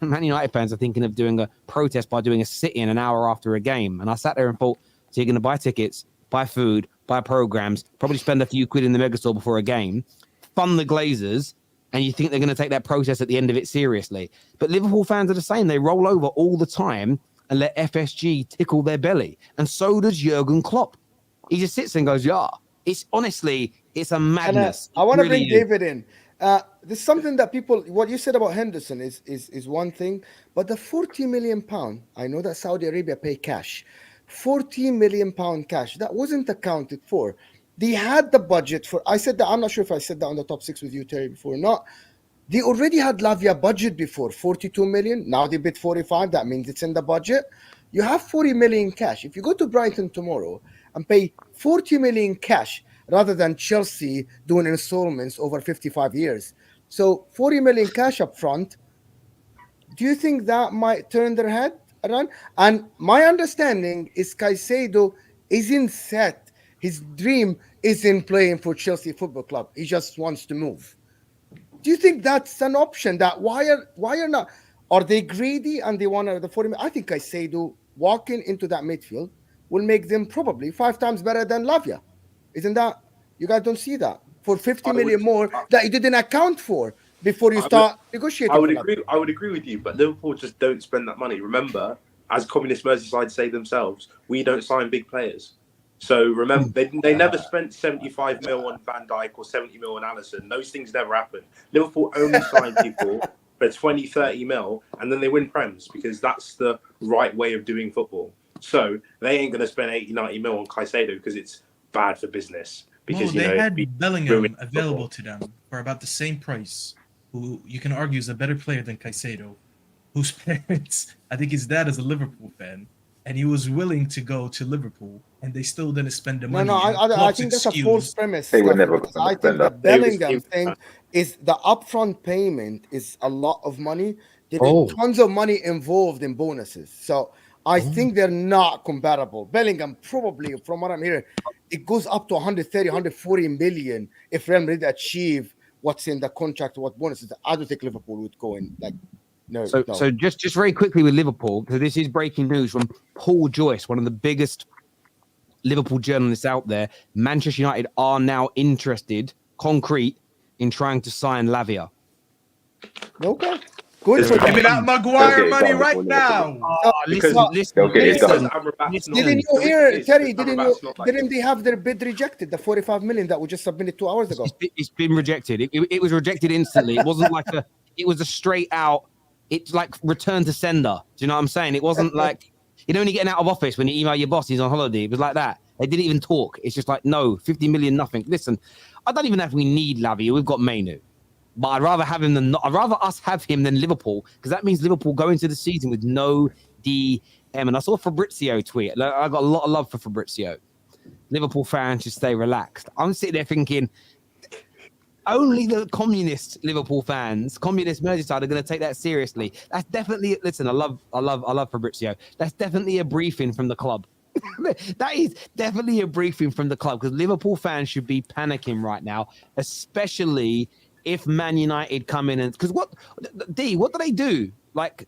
Man United fans are thinking of doing a protest by doing a sit-in an hour after a game. And I sat there and thought, so you're going to buy tickets, buy food, buy programs, probably spend a few quid in the megastore before a game, fund the Glazers, and you think they're going to take that protest at the end of it seriously. But Liverpool fans are the same. They roll over all the time and let FSG tickle their belly. And so does Jurgen Klopp. He just sits and goes, yeah. It's honestly, it's a madness. I want to really bring David in. There's something that people, what you said about Henderson is one thing, but the 40 million pound, I know that Saudi Arabia pay cash, 40 million pound cash, that wasn't accounted for. They had the budget for, I said that, I'm not sure if I said that on the top 6 with you, Terry, before or not. They already had Lavia budget before, 42 million. Now they bid 45. That means it's in the budget. You have 40 million cash. If you go to Brighton tomorrow and pay 40 million cash rather than Chelsea doing installments over 55 years. So 40 million cash up front. Do you think that might turn their head around? And my understanding is Caicedo isn't set. His dream isn't playing for Chelsea Football Club. He just wants to move. Do you think that's an option? That why are not? Are they greedy and they want the 40 million? I think Caicedo walking into that midfield will make them probably 5 times better than Lavia. Isn't that? You guys don't see that for 50 million more that you didn't account for before you start negotiating. I would agree with you, but Liverpool just don't spend that money. Remember, as communist Merseyside say themselves, we don't sign big players. So remember, they never spent 75 mil on Van Dijk or 70 mil on Alisson. Those things never happen. Liverpool only sign people for 20, 30 mil, and then they win Prems because that's the right way of doing football. So they ain't going to spend 80, 90 mil on Caicedo because it's bad for business. Because they had Bellingham available to them for about the same price, who you can argue is a better player than Caicedo, whose parents, I think his dad is a Liverpool fan, and he was willing to go to Liverpool, and they still didn't spend the money. No, I think that's a false premise. They were never I think the Bellingham thing is the upfront payment is a lot of money. There is tons of money involved in bonuses. So I think they're not comparable. Bellingham probably, from what I'm hearing, it goes up to 130, 140 million if Real Madrid achieve what's in the contract, what bonuses. I don't think Liverpool would go in like. No. So just very quickly with Liverpool, because this is breaking news from Paul Joyce, one of the biggest Liverpool journalists out there. Manchester United are now interested, concrete, in trying to sign Lavia. Okay. Good for Give me that Maguire money right now. Listen. Didn't you hear, Terry? Didn't they have their bid rejected? The 45 million that we just submitted 2 hours ago. It's been rejected. It was rejected instantly. It wasn't like it was a straight out. It's like return to sender. Do you know what I'm saying? It wasn't like, when you're getting out of office, when you email your boss, he's on holiday. It was like that. They didn't even talk. It's just like, no, 50 million, nothing. Listen, I don't even know if we need Lavia. We've got Manu. But I'd rather have him than not. I'd rather us have him than Liverpool, because that means Liverpool go into the season with no DM. And I saw Fabrizio tweet. I got a lot of love for Fabrizio. Liverpool fans should stay relaxed. I'm sitting there thinking, only the communist Liverpool fans, communist Merseyside, are going to take that seriously. That's definitely, listen, I love Fabrizio. That's definitely a briefing from the club. That is definitely a briefing from the club, because Liverpool fans should be panicking right now, especially if Man United come in and, because what do they do? Like,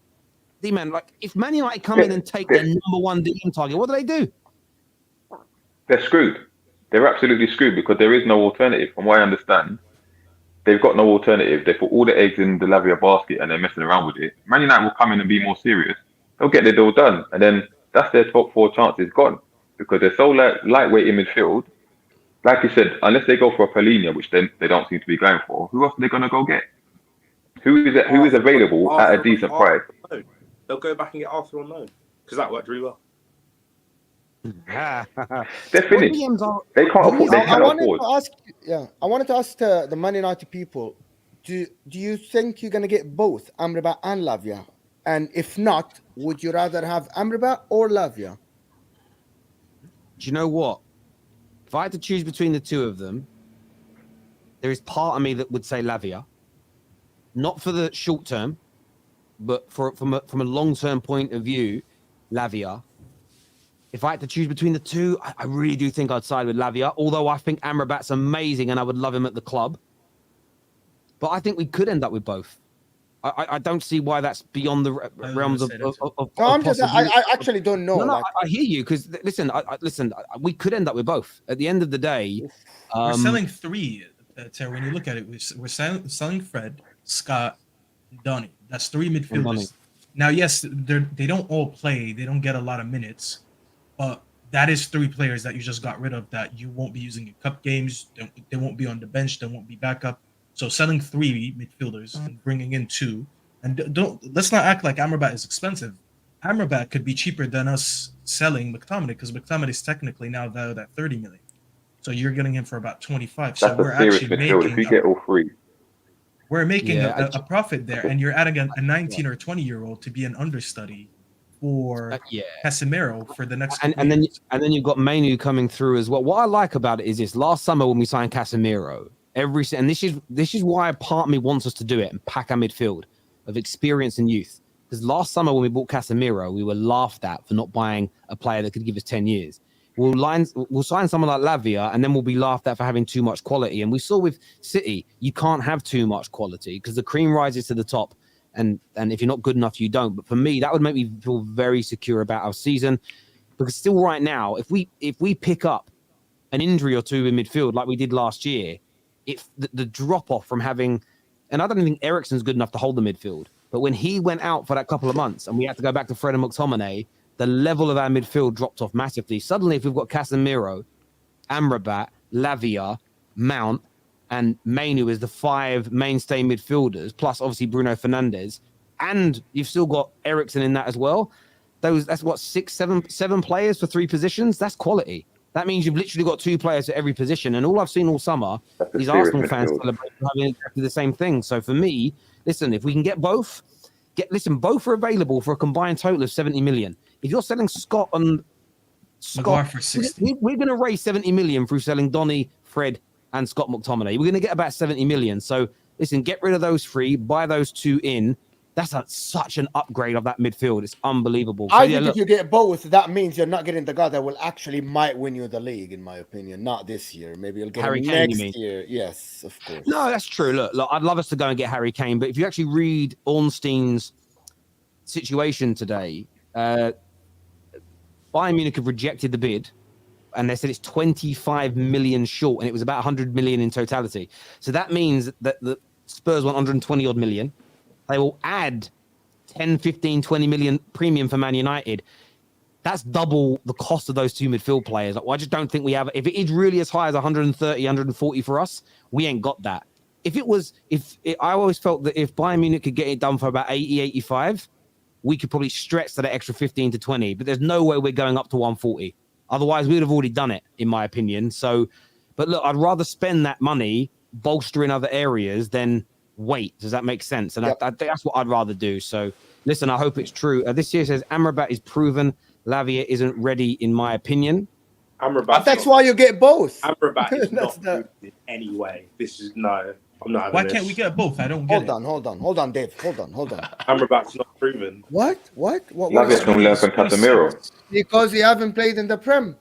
D-man, like if Man United come in and take the #1 DM target, what do they do? They're screwed. They're absolutely screwed because there is no alternative. From what I understand, they've got no alternative. They put all the eggs in the Lavia basket and they're messing around with it. Man United will come in and be more serious. They'll get the deal done, and then that's their top 4 chances gone because they're so lightweight in midfield. Like you said, unless they go for a Palhinha, which they don't seem to be going for, who else are they going to go get? Who is available at a decent price? They'll go back and get Arthur on loan because that worked really well. They're finished. They can't afford. They cannot afford. I wanted to ask the Man United people: Do you think you're going to get both Amrabat and Lavia? And if not, would you rather have Amrabat or Lavia? Do you know what? If I had to choose between the two of them, there is part of me that would say Lavia, not for the short term, but from a long term point of view, Lavia. If I had to choose between the two, I really do think I'd side with Lavia, although I think Amrabat's amazing and I would love him at the club. But I think we could end up with both. I don't see why that's beyond the realms of I actually don't know. No, I hear you because listen, we could end up with both. At the end of the day, we're selling 3. Terry, when you look at it, we're selling Fred, Scott, Donny. That's 3 midfielders. Now, yes, they don't all play. They don't get a lot of minutes. But that is 3 players that you just got rid of that you won't be using in cup games. They won't be on the bench. They won't be backup. So selling 3 midfielders and bringing in 2. And let's not act like Amrabat is expensive. Amrabat could be cheaper than us selling McTominay because McTominay is technically now valued at 30 million. So you're getting him for about 25. So we're actually making if we get all 3. We're making a profit there, and you're adding a 19 or 20-year-old to be an understudy for Casemiro for the next. And then you've got Manu coming through as well. What I like about it is this: last summer when we signed Casemiro, and this is why part of me wants us to do it and pack our midfield of experience and youth. Because last summer when we bought Casemiro, we were laughed at for not buying a player that could give us 10 years. We'll sign someone like Lavia, and then we'll be laughed at for having too much quality. And we saw with City, you can't have too much quality because the cream rises to the top. And if you're not good enough, you don't. But for me, that would make me feel very secure about our season. Because still right now, if we pick up an injury or 2 in midfield like we did last year, the drop-off from having... And I don't think Eriksen's good enough to hold the midfield. But when he went out for that couple of months and we had to go back to Fred and McTominay, the level of our midfield dropped off massively. Suddenly, if we've got Casemiro, Amrabat, Lavia, Mount, and Manu as the 5 mainstay midfielders, plus obviously Bruno Fernandes, and you've still got Eriksen in that as well. That's what 7 players for 3 positions. That's quality. That means you've literally got 2 players at every position. And all I've seen all summer is Arsenal fans celebrate having exactly the same thing. So for me, listen, if we can get both, both are available for a combined total of 70 million. If you're selling Scott Maguire for 60, we're going to raise 70 million through selling Donny, Fred, and Scott McTominay. We're going to get about 70 million. So listen, get rid of those 3, buy those 2 in. That's such an upgrade of that midfield. It's unbelievable. So, I think if you get both, that means you're not getting the guy that will might win you the league, in my opinion. Not this year. Maybe you'll get Harry him Kane, next year. Yes, of course. No, that's true. Look, I'd love us to go and get Harry Kane, but if you actually read Ornstein's situation today, Bayern Munich have rejected the bid, and they said it's 25 million short, and it was about 100 million in totality. So that means that the Spurs want 120 odd million. They will add 10, 15, 20 million premium for Man United. That's double the cost of those 2 midfield players. I just don't think we have. If it is really as high as 130, 140 for us, we ain't got that. I always felt that if Bayern Munich could get it done for about 80, 85, we could probably stretch to that extra 15 to 20. But there's no way we're going up to 140. Otherwise, we would have already done it, in my opinion. So, but look, I'd rather spend that money bolstering other areas than wait. Does that make sense? And I think that's what I'd rather do. So listen, I hope it's true. This year says Amrabat is proven. Lavia isn't ready, in my opinion. Amrabat. That's why you get both. Amrabat is not proven in any way. This is no. I'm not having Why this. can't we get both? I don't get it. Hold on, Dave. Hold on. Amrabat's not proven. What? Lavia's going to learn from Casemiro. Because he haven't played in the Prem.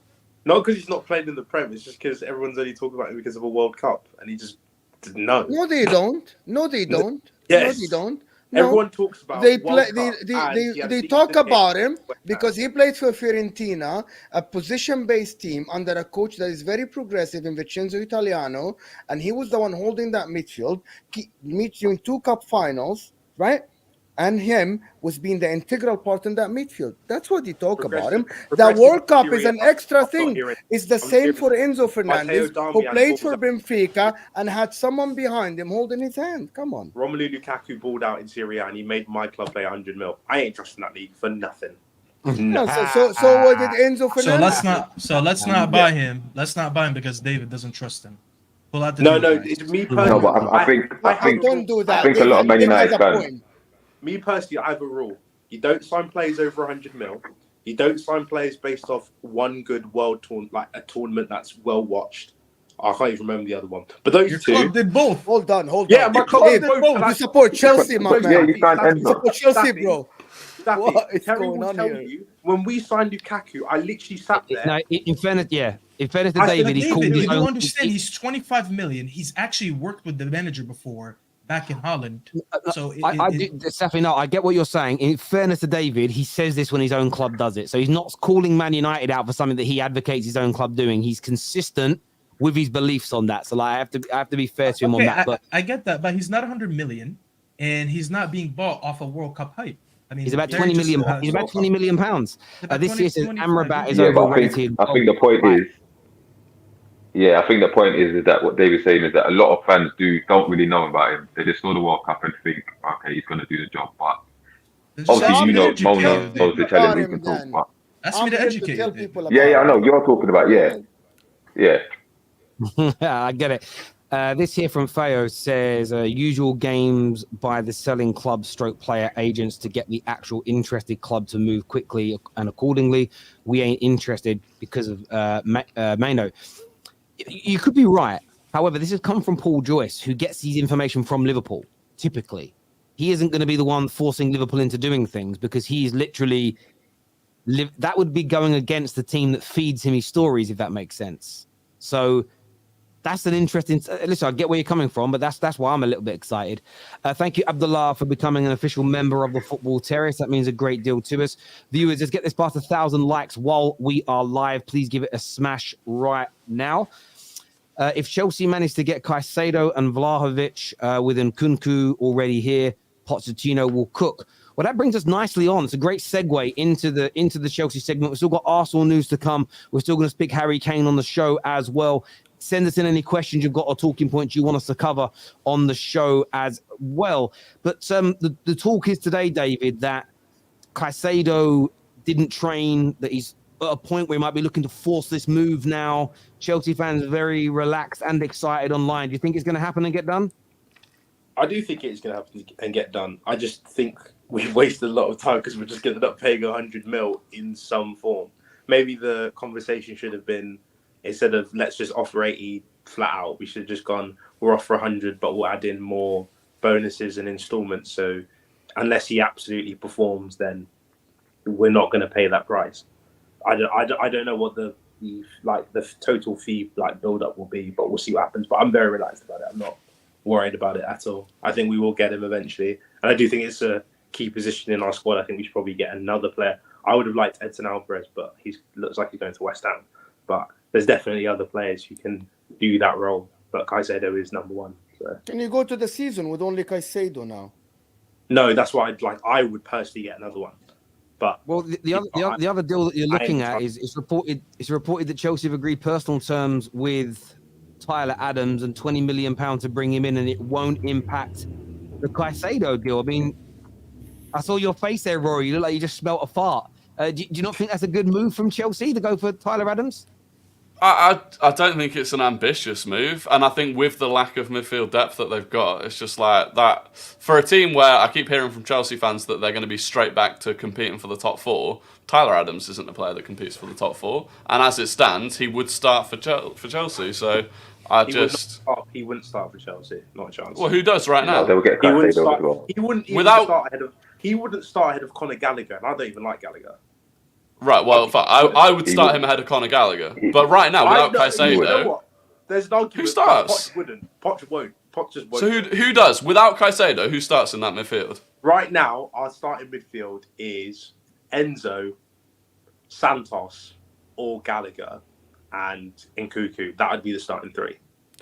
Not because he's not played in the Prem. It's just because everyone's only talking about him because of a World Cup, and he just didn't know. No, they don't. Yes. No, they don't. No. Everyone talks about They World play. Cup and he had They beaten talk the King, about him West Ham. because he played for Fiorentina, a position-based team under a coach that is very progressive in Vincenzo Italiano, and he was the one holding that midfield. Meets you in 2 cup finals, right? And him was being the integral part in that midfield. That's what you talk about him. The Progressive World Cup is Serie an A. extra I'm not thing. hearing- It's the I'm same serious. for Enzo Fernandez, Matteo who Darmian played for balls out. Benfica and had someone behind him holding his hand. Come on. Romelu Lukaku balled out in Serie A and he made my club pay 100 mil. I ain't trusting that league for nothing. No, so what did Enzo So Fernandez? let's not buy him. Let's not buy him because David doesn't trust him. Pull out the No, deal, guys. it's me No, personally. but I think Don't do that. I think a lot of Man David has United a fans. point. Me personally, I have a rule. You don't sign players over 100 mil. You don't sign players based off one good world tournament, like a tournament that's well watched. I can't even remember the other one. But those Your two. club did both. Hold on. Yeah, my club Dave, did both. you support Chelsea, my man. Yeah, you signed You Enzo. support Chelsea, bro. What is Terry going will on tell here? you, when we signed Lukaku, I literally sat there. No, in fairness, yeah. In fairness to I said, David, he's called David, his you don't own. understand. He's 25 million. He's actually worked with the manager before back in Holland. So Safi, no, I get what you're saying. In fairness to David, he says this when his own club does it. So he's not calling Man United out for something that he advocates his own club doing. He's consistent with his beliefs on that. So like, I have to be fair to him on that. But I get that, but he's not 100 million, and he's not being bought off a World Cup hype. I mean, he's about they're 20 just- million. He's about 20 million pounds. This year says 25, Amrabat is Yeah, but overrated. I think the point is. Yeah, I think the point is that what David's saying is that a lot of fans don't really know about him. They just saw the World Cup and think, okay, he's going to do the job. But they're just obviously, you know, educated. Mo knows the challenge we can talk about. Ask I'm me to here educate tell you. people about Yeah, I know. it. You're talking about, yeah. I get it. This here from Feo says usual games by the selling club stroke player agents to get the actual interested club to move quickly and accordingly. We ain't interested because of Mano. You could be right. However, this has come from Paul Joyce, who gets his information from Liverpool. Typically, he isn't going to be the one forcing Liverpool into doing things because he's literally that would be going against the team that feeds him his stories, if that makes sense. So that's an interesting. Listen, I get where you're coming from, but that's why I'm a little bit excited. Thank you, Abdullah, for becoming an official member of the Football Terrace. That means a great deal to us. Viewers, let's get this past 1,000 likes while we are live. Please give it a smash right now. If Chelsea managed to get Caicedo and Vlahovic with Nkunku already here, Pochettino will cook. Well, that brings us nicely on. It's a great segue into the Chelsea segment. We've still got Arsenal news to come. We're still going to speak Harry Kane on the show as well. Send us in any questions you've got or talking points you want us to cover on the show as well. But the talk is today, David, that Caicedo didn't train, that he's at a point where he might be looking to force this move now. Chelsea fans are very relaxed and excited online. Do you think it's going to happen and get done? I do think it's going to happen and get done. I just think we've wasted a lot of time because we're just going to end up paying 100 mil in some form. Maybe the conversation should have been, instead of let's just offer 80 flat out, we should have just gone, we'll offer 100, but we'll add in more bonuses and installments. So unless he absolutely performs, then we're not going to pay that price. I don't know what the total fee build up will be, but we'll see what happens. But I'm very relaxed about it. I'm not worried about it at all. I think we will get him eventually, and I do think it's a key position in our squad. I think we should probably get another player. I would have liked Edson Alvarez, but he looks like he's going to West Ham. But there's definitely other players who can do that role. But Caicedo is number one. So. Can you go to the season with only Caicedo now? No, that's what I'd like. I would personally get another one. But well, the other deal that you're looking at is it's reported that Chelsea have agreed personal terms with Tyler Adams and £20 million to bring him in, and it won't impact the Caicedo deal. I mean, I saw your face there, Rory. You look like you just smelt a fart. Do you not think that's a good move from Chelsea to go for Tyler Adams? I don't think it's an ambitious move, and I think with the lack of midfield depth that they've got, it's just like that for a team where I keep hearing from Chelsea fans that they're going to be straight back to competing for the top four. Tyler Adams isn't a player that competes for the top four, and as it stands, he would start for Chelsea. So he wouldn't start for Chelsea, not a chance. Well, who does right now? They will get He wouldn't Caicedo as well. He wouldn't start ahead of Conor Gallagher, and I don't even like Gallagher. Right, well, I would start him ahead of Conor Gallagher. But right now, without Caicedo... You know what? There's an argument. Who starts? Poch wouldn't. Poch won't. Poch just won't. So who does? Without Caicedo, who starts in that midfield? Right now, our starting midfield is Enzo, Santos, or Gallagher, and Nkunku. That would be the starting three.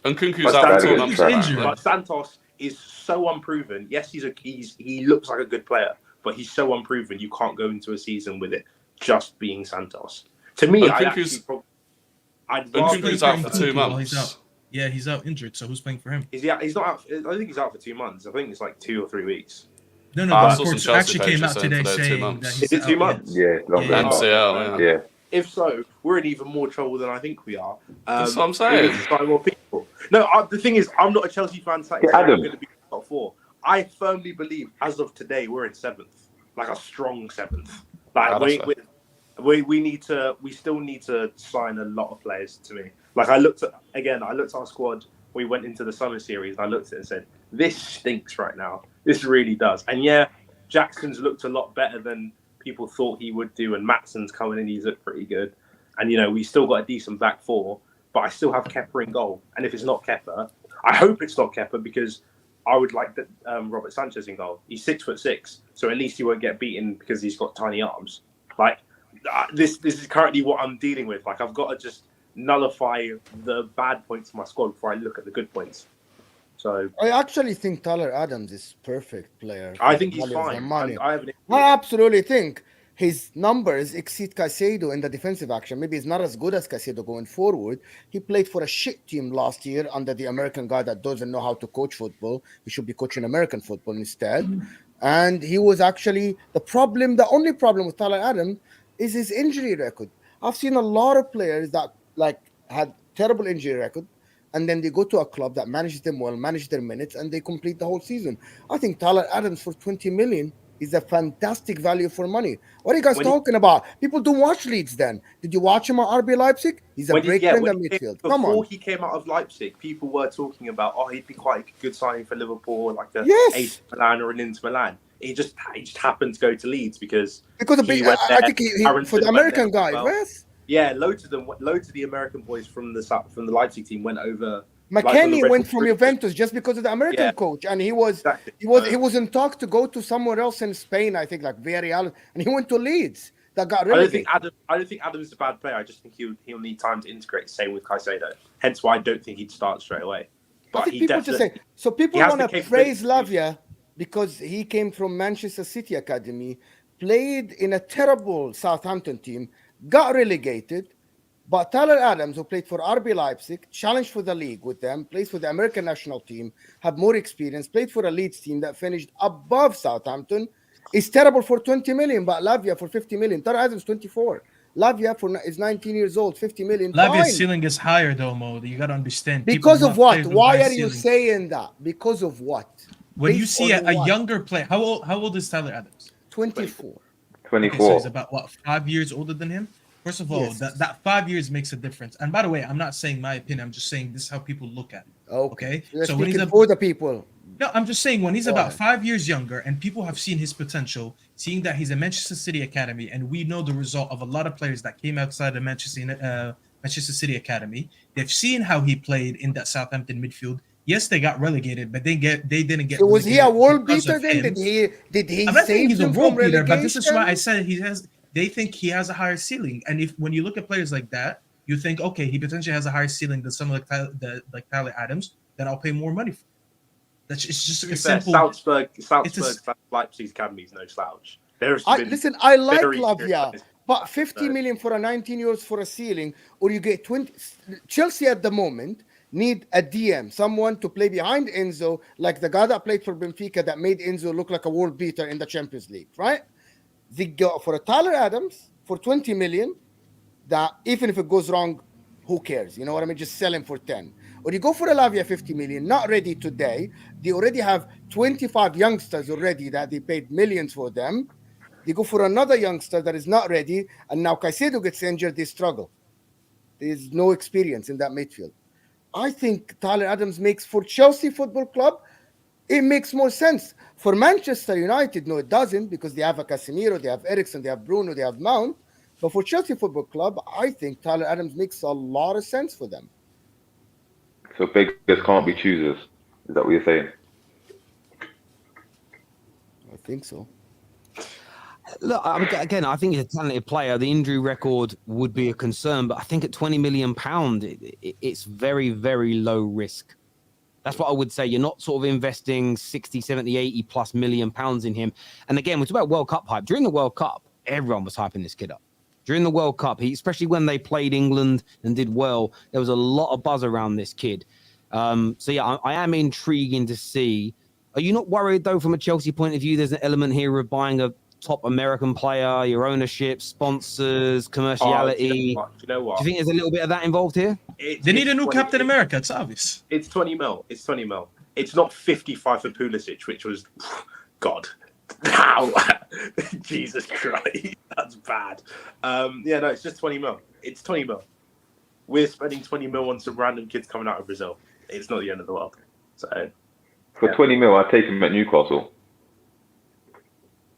And Kunku's But out for 2 Santos- months. He's apparently. injured. But Santos is so unproven. Yes, he looks like a good player, but he's so unproven. You can't go into a season with it just being Santos. To me, And I'd And rather. Kunku's out for 2 While he's months. out. Yeah, he's out injured. So who's playing for him? Is he out? He's not out. I don't think he's out for 2 months. I think it's like 2 or 3 weeks. No, I the saw some reports Chelsea actually came pages out saying today today 2 saying months. that he's Is it 2 out, months? Yeah, it's longer. Yeah. than that. MCL, yeah. Yeah. If so, we're in even more trouble than I think we are. That's what I'm We saying. need to sign more people. No, the thing is, I'm not a Chelsea fan. Saying Yeah, Adam. we're going to be top 4. I firmly believe, as of today, we're in 7th, like a strong 7th. Like we still need to sign a lot of players. To me, like I looked at our squad. We went into the summer series, and I looked at it and said, "This stinks right now. This really does." And yeah, Jackson's looked a lot better than people thought he would do, and Matson's coming in. He's looked pretty good, and we still got a decent back 4. But I still have Kepa in goal, and if it's not Kepa, I hope it's not Kepa because I would like Robert Sanchez in goal. He's 6'6", so at least he won't get beaten because he's got tiny arms. Like this is currently what I'm dealing with. Like I've got to just nullify the bad points of my squad before I look at the good points. So I actually think Tyler Adams is perfect player. I think he's Value of their fine. money. I have an I absolutely think his numbers exceed Caicedo in the defensive action. Maybe he's not as good as Caicedo going forward. He played for a shit team last year under the American guy that doesn't know how to coach football. He should be coaching American football instead. And he was actually the only problem with Tyler Adams is his injury record. I've seen a lot of players that had terrible injury record, and then they go to a club that manages them well, manage their minutes, and they complete the whole season. I think Tyler Adams for 20 million is a fantastic value for money. What are you guys talking about? People don't watch Leeds then. Did you watch him at RB Leipzig? He's a breaker in the midfield. Come on. Before he came out of Leipzig, people were talking about, he'd be quite a good signing for Liverpool, like a AC Milan or an Inter Milan. He just happened to go to Leeds because I think he for the American guy, yes. Yeah, loads of the American boys from the Leipzig team went over. McKennie went from Juventus just because of the American coach, and he was in talk to go to somewhere else in Spain, I think, like Villarreal, and he went to Leeds. That got relegated. I don't think Adams is a bad player. I just think he'll need time to integrate. Same with Caicedo. Hence why I don't think he'd start straight away. But I think people just say so. People want to praise Lavia because he came from Manchester City Academy, played in a terrible Southampton team, got relegated. But Tyler Adams, who played for RB Leipzig, challenged for the league with them, plays for the American national team, have more experience, played for a Leeds team that finished above Southampton, is terrible for 20 million, but Lavia for 50 million. Tyler Adams 24. Lavia is 19 years old, 50 million. Lavia's ceiling is higher though, Mo. You got to understand. Because of what? Why are you saying that? Because of what? When you see a younger player, how old is Tyler Adams? 24. 24. Okay, so he's about 5 years older than him? First of all, Yes. that 5 years makes a difference. And by the way, I'm not saying my opinion. I'm just saying this is how people look at it. Okay. So when he's for the people. No, I'm just saying when he's about 5 years younger and people have seen his potential, seeing that he's a Manchester City Academy, and we know the result of a lot of players that came outside the Manchester City Academy. They've seen how he played in that Southampton midfield. Yes, they got relegated, but they didn't get. So was he a world because beater of then? him. Did he I'm not saying save he's a them world from beater, but this is why I relegation? said they think he has a higher ceiling. And when you look at players like that, you think, okay, he potentially has a higher ceiling than someone like Tyler Adams, then I'll pay more money for. It's just a simple. Salzburg, Leipzig's academy is no slouch. Listen, I like Lavia, but 50 million for a 19-year-old for a ceiling, or you get 20. Chelsea at the moment need a DM, someone to play behind Enzo, like the guy that played for Benfica that made Enzo look like a world beater in the Champions League, right? They go for a Tyler Adams for 20 million, that even if it goes wrong, who cares? You know what I mean? Just sell him for 10. Or you go for a Lavia 50 million, not ready today. They already have 25 youngsters already that they paid millions for them. They go for another youngster that is not ready, and now Caicedo gets injured, they struggle. There's no experience in that midfield. I think Tyler Adams makes for Chelsea Football Club, it makes more sense. For Manchester United, no, it doesn't, because they have a Casemiro, they have Eriksen, they have Bruno, they have Mount. But for Chelsea Football Club, I think Tyler Adams makes a lot of sense for them. So beggars can't be choosers. Is that what you're saying? think so. Look, again, I think he's a talented player. The injury record would be a concern, but I think at £20 million, it's very, very low risk. That's what I would say. You're not sort of investing 60, 70, 80 plus million pounds in him. And again, we're talking about World Cup hype. During the World Cup, everyone was hyping this kid up. During the World Cup, especially when they played England and did well, there was a lot of buzz around this kid. So yeah, I am intriguing to see. Are you not worried though, from a Chelsea point of view, there's an element here of buying a top American player, your ownership, sponsors, commerciality? Do you know what? Do you think there's a little bit of that involved here? They need a new Captain America. It's obvious. It's 20 mil. It's 20 mil. It's not 55 for Pulisic, which was, God, how? Jesus Christ, that's bad. Yeah, no, it's just 20 mil. It's 20 mil. We're spending 20 mil on some random kids coming out of Brazil. It's not the end of the world. So for 20 mil, I'd take him at Newcastle.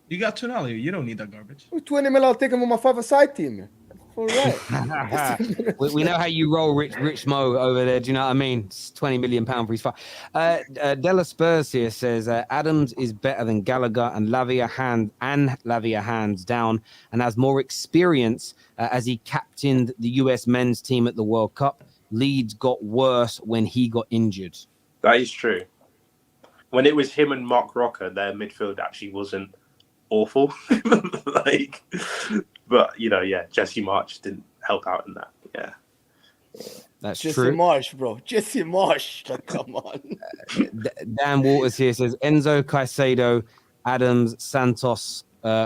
You got Tonali. You don't need that garbage. With 20 mil, I'll take him on my five-a-side team. All right. we know how you roll, Rich Mo over there. Do you know what I mean? It's £20 million for his fight. Della Spurs here says Adams is better than Gallagher and Lavia hands down, and has more experience as he captained the US men's team at the World Cup. Leeds got worse when he got injured. that is true. When it was him and Mark Rocker, their midfield actually wasn't awful. But yeah, Jesse March didn't help out in that. Yeah. That's Jesse true. Marsh, bro. Jesse Marsh. Like, come on. Dan Waters here says Enzo, Caicedo, Adams, Santos,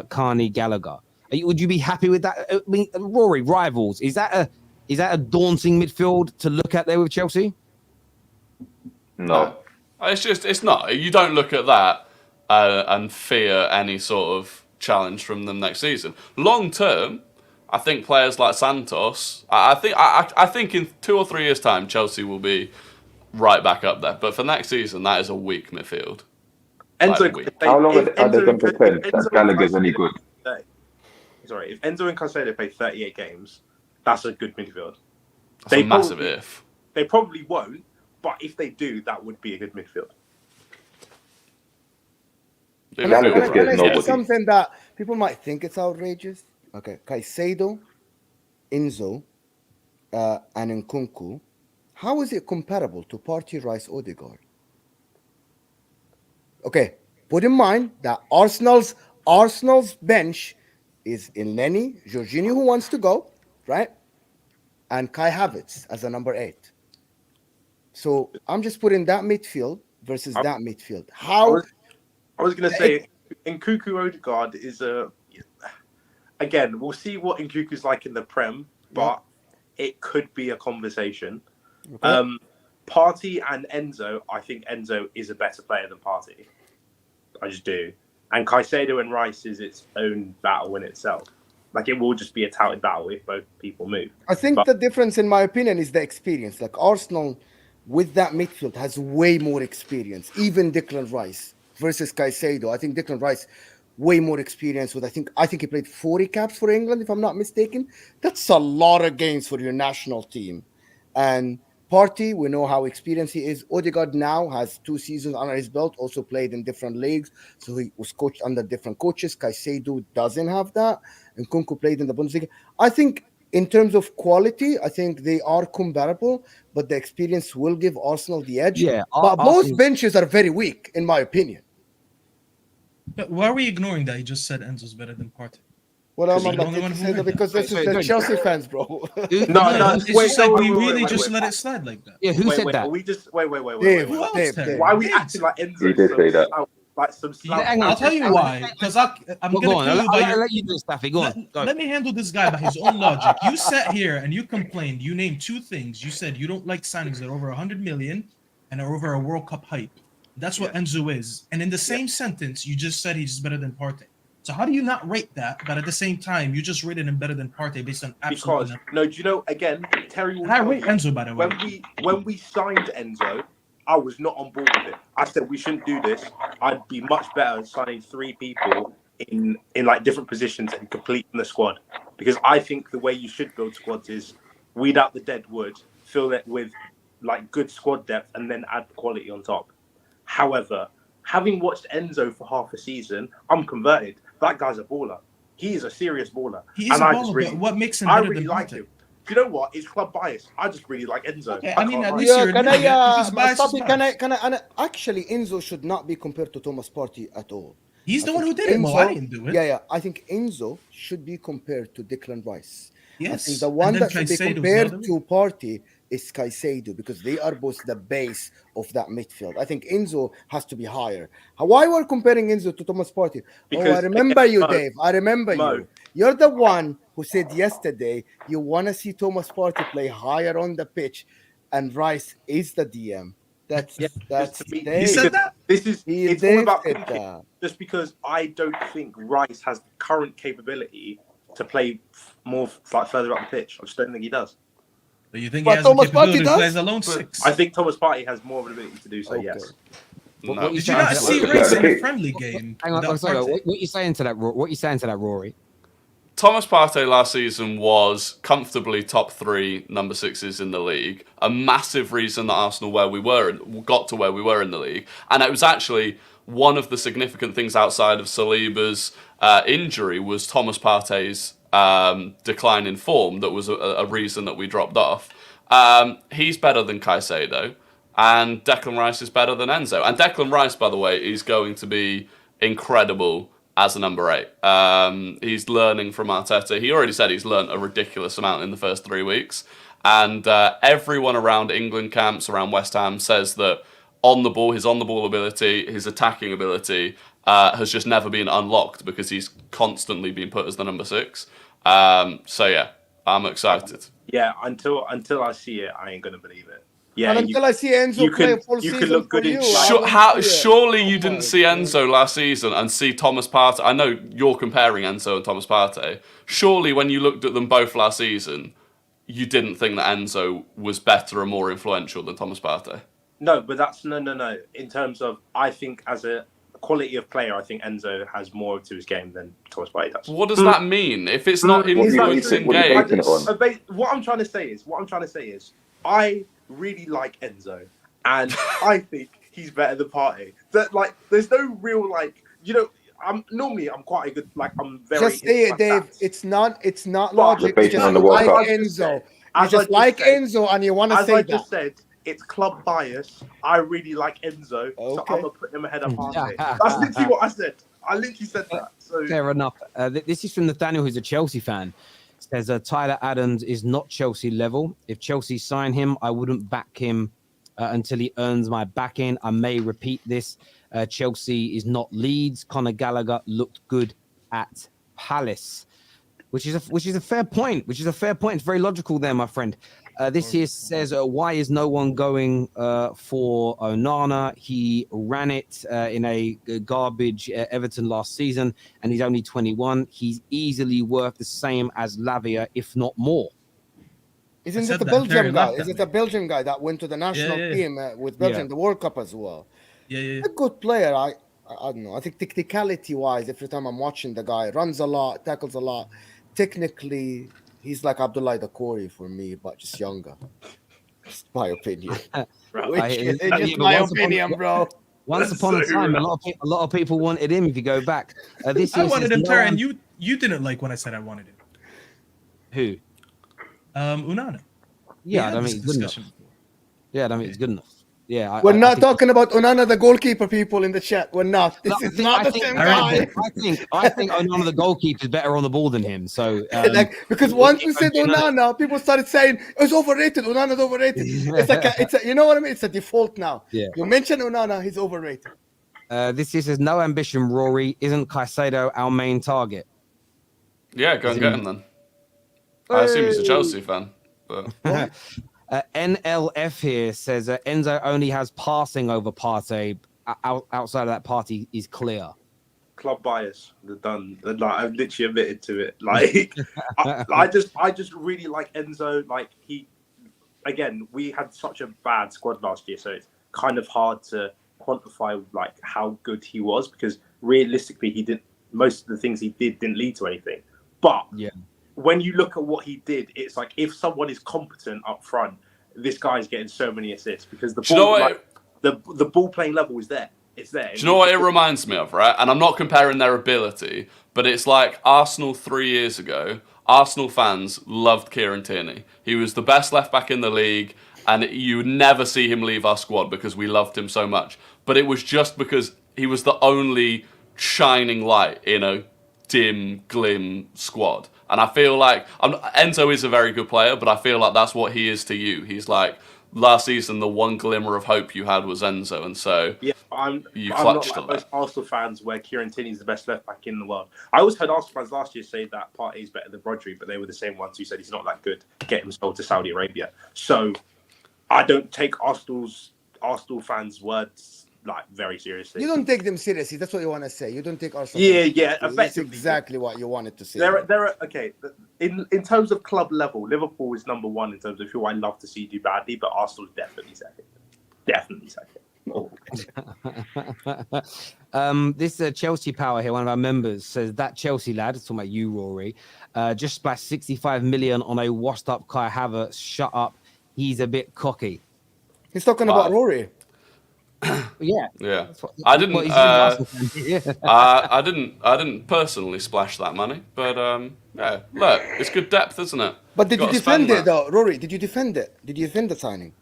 Carney, Gallagher. Would you be happy with that? I mean, Rory, rivals. Is that a daunting midfield to look at there with Chelsea? No. It's not. You don't look at that and fear any sort of challenge from them next season. Long term, I think players like Santos, I think in 2 or 3 years' time, Chelsea will be right back up there. But for next season, that is a weak midfield. Enzo, How long are they going to pretend that Gallagher's any good? Sorry, if Enzo and Caicedo play 38 games, that's a good midfield. That's a massive if. They probably won't, but if they do, that would be a good midfield. Can I say something that people might think it's outrageous? Okay, Caicedo, Enzo, and Nkunku. How is it comparable to Partey, Rice, Odegaard? Okay, put in mind that Arsenal's bench is Elneny, Jorginho, who wants to go, right? And Kai Havertz as a number 8. So I'm just putting that midfield versus that midfield. How? I was going to say, Nkunku Odegaard is again, we'll see what Nkunku's like in the Prem, but it could be a conversation. Okay. Partey and Enzo, I think Enzo is a better player than Partey. I just do. And Caicedo and Rice is its own battle in itself. Like, it will just be a touted battle if both people move. I think the difference, in my opinion, is the experience. Like, Arsenal, with that midfield, has way more experience. Even Declan Rice versus Caicedo. I think Declan Rice, way more experience with, I think he played 40 caps for England, if I'm not mistaken. That's a lot of games for your national team. And Partey, we know how experienced he is. Odegaard now has 2 seasons under his belt, also played in different leagues, so he was coached under different coaches. Caicedo doesn't have that. And Nkunku played in the Bundesliga. I think in terms of quality, I think they are comparable, but the experience will give Arsenal the edge. Yeah, but both benches are very weak, in my opinion. But why are we ignoring that? He just said Enzo's better than Partey. Well, I'm not going to say that because this is the Chelsea fans, bro. No. It's just like we really just let it slide like that. Yeah, who said that? We just wait. Dave. Why are we acting like Enzo? He did say that. Like some slouch. I'll tell you why. Because I'm going to I'll let you do it, Staffy. Go on. Let me handle this guy by his own logic. You sat here and you complained. You named 2 things. You said you don't like signings that are over 100 million and are over a World Cup hype. That's what Enzo is. And in the same sentence, you just said he's better than Partey. So how do you not rate that, but at the same time, you just rated him better than Partey based on absolute... Because, no, do you know, again, Terry... I rate Enzo, by the way. When we signed Enzo, I was not on board with it. I said we shouldn't do this. I'd be much better signing 3 people in like different positions and completing the squad. Because I think the way you should build squads is weed out the dead wood, fill it with like good squad depth, and then add quality on top. However, having watched Enzo for half a season, I'm converted. That guy's a baller. He is a serious baller. He is a baller, but what makes him better than like Partey? him. Do you know what? It's club bias. I just really like Enzo. Okay, I mean, can't at lie. least you're can admitting it. I, Just bias stop is it? bias. Can I, actually, Enzo should not be compared to Thomas Partey at all. He's the I one who think did it, Mo. I Enzo- didn't do it. Yeah. I think Enzo should be compared to Declan Rice. I Yes. think the And one then that should be Caicedo's compared another to Partey is Caicedo, because they are both the base of that midfield. I think Enzo has to be higher. Why we're comparing Enzo to Thomas Partey? I Because, remember you, Mo, Dave. I remember Mo. you. You're the one who said yesterday you want to see Thomas Partey play higher on the pitch, and Rice is the DM. That's to me, Dave. He said that? It's all about said thinking. that. Just because I don't think Rice has the current capability to play more like further up the pitch. I just don't think he does. But you think But he has the Thomas capability Partey to play does? as a lone six? I think Thomas Partey has more of an ability to do so. Okay. Yes. What you Did you saying not to see that? Rice in a Pick. friendly game? Hang on, without sorry, Partey? what you saying to that? What you saying to that, Rory? Thomas Partey last season was comfortably top 3 number 6s in the league. A massive reason that Arsenal got to where we were in the league. And it was actually one of the significant things outside of Saliba's injury was Thomas Partey's decline in form. That was a reason that we dropped off. He's better than Caicedo, and Declan Rice is better than Enzo. And Declan Rice, by the way, is going to be incredible as a number 8. He's learning from Arteta. He already said he's learned a ridiculous amount in the first 3 weeks. And everyone around England camps, around West Ham, says that his on-the-ball ability, his attacking ability has just never been unlocked because he's constantly been put as the number 6. So yeah, I'm excited. Yeah. Until I see it, I ain't gonna believe it. Yeah. And until I see Enzo play a full season look for good in you, I won't see it. Surely you Oh didn't my see God. Enzo last season and see Thomas Partey. I know you're comparing Enzo and Thomas Partey. Surely when you looked at them both last season, you didn't think that Enzo was better and more influential than Thomas Partey. No, but that's no. In terms of, I think as a quality of player, I think Enzo has more to his game than Thomas Partey does. What does that mean? If it's not influencing what are you game, basing it on? What I'm trying to say is, I really like Enzo, and I think he's better than Partey. There's no real I'm quite a good I'm very. Just say it, Dave. It's not logic. based You on just the World like Cup. Enzo. You As I just like said- Enzo, and you want to As say I that. just said, it's club bias. I really like Enzo, so Okay. I'm gonna put him ahead of Partey. That's literally what I said. I literally said that. So Fair enough. This is from Nathaniel, who's a Chelsea fan. Says Tyler Adams is not Chelsea level. If Chelsea sign him, I wouldn't back him until he earns my backing. I may repeat this. Chelsea is not Leeds. Conor Gallagher looked good at Palace, which is a fair point. It's very logical there, my friend. This here says, why is no one going for Onana? He ran it in a garbage Everton last season, and he's only 21. He's easily worth the same as Lavia, if not more. Isn't I it said the that Belgium very guy? left Is at it me. a Belgian guy that went to the national yeah. team with Belgium, the World Cup as well? Yeah. A good player. I don't know. I think technicality-wise, every time I'm watching the guy, runs a lot, tackles a lot. Technically, he's like Abdullah Dakori for me, but just younger. Just my opinion. It's Just my opinion, bro. Once upon a time, a lot of people wanted him. If you go back, this I is wanted him, no Terry, one- and you didn't like when I said I wanted him. Who? Unana. Yeah, I We don't had think this he's good enough. discussion before. Yeah, I don't think it's good enough. Yeah, We're not think- talking about Onana, the goalkeeper, people in the chat. We're not. This is not the same guy. I think Onana, the goalkeeper, is better on the ball than him. So, Because once we said Onana, people started saying it's overrated. Onana's overrated. It's a, you know what I mean? It's a default now. Yeah. You mention Onana, he's overrated. this says no ambition. Rory, isn't Caicedo our main target? yeah, go and get him then. I assume he's a Chelsea fan. But NLF here says Enzo only has passing over Partey. Outside of that, Partey is clear. club bias. They're done. I've literally admitted to it. I just really like Enzo. Again, we had such a bad squad last year, so it's kind of hard to quantify how good he was, because realistically, most of the things he didn't lead to anything. But yeah, when you look at what he did, it's like if someone is competent up front, this guy's getting so many assists because the ball, the ball playing level is there. it's there. Do you know what it reminds me of, right? And I'm not comparing their ability, but it's like Arsenal 3 years ago. Arsenal fans loved Kieran Tierney. He was the best left back in the league, and you would never see him leave our squad because we loved him so much. But it was just because he was the only shining light in a dim, glim squad. And I feel like Enzo is a very good player, but I feel like that's what he is to you. He's like, last season, the one glimmer of hope you had was Enzo, and so I'm clutched not like on most Arsenal fans where Kieran Tierney's the best left back in the world. I always heard Arsenal fans last year say that Partey is better than Rodri, but they were the same ones who said he's not that good. Get him sold to Saudi Arabia. So I don't take Arsenal fans' words like very seriously. You don't take them seriously. That's what you want to say. You don't take Arsenal. Yeah. That's exactly what you wanted to say. They're okay. In terms of club level, Liverpool is number one in terms of who I love to see do badly, but Arsenal's definitely second. Definitely second. This Chelsea power here, one of our members, says that Chelsea lad, talking about you, Rory, just splashed 65 million on a washed up Kai Havertz. Shut up. He's a bit cocky. He's talking about Rory. Yeah. I didn't. I didn't personally splash that money, but yeah. Look, it's good depth, isn't it? But did you defend it though, Rory? Did you defend it? Did you defend the signing?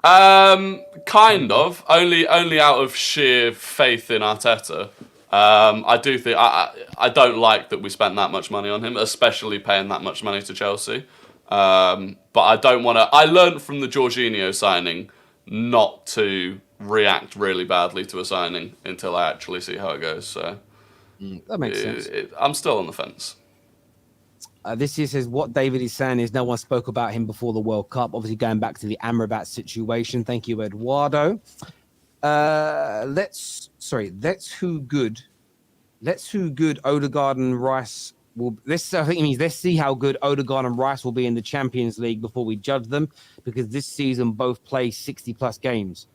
Kind of. Only out of sheer faith in Arteta. I do think I don't like that we spent that much money on him, especially paying that much money to Chelsea. But I don't want to. I learned from the Jorginho signing not to react really badly to a signing until I actually see how it goes. So that makes sense. I'm still on the fence. This here says what David is saying is no one spoke about him before the World Cup. Obviously, going back to the Amrabat situation. Thank you, Eduardo. Let's who good Odegaard and Rice will. I think it means let's see how good Odegaard and Rice will be in the Champions League before we judge them, because this season both play 60+ games.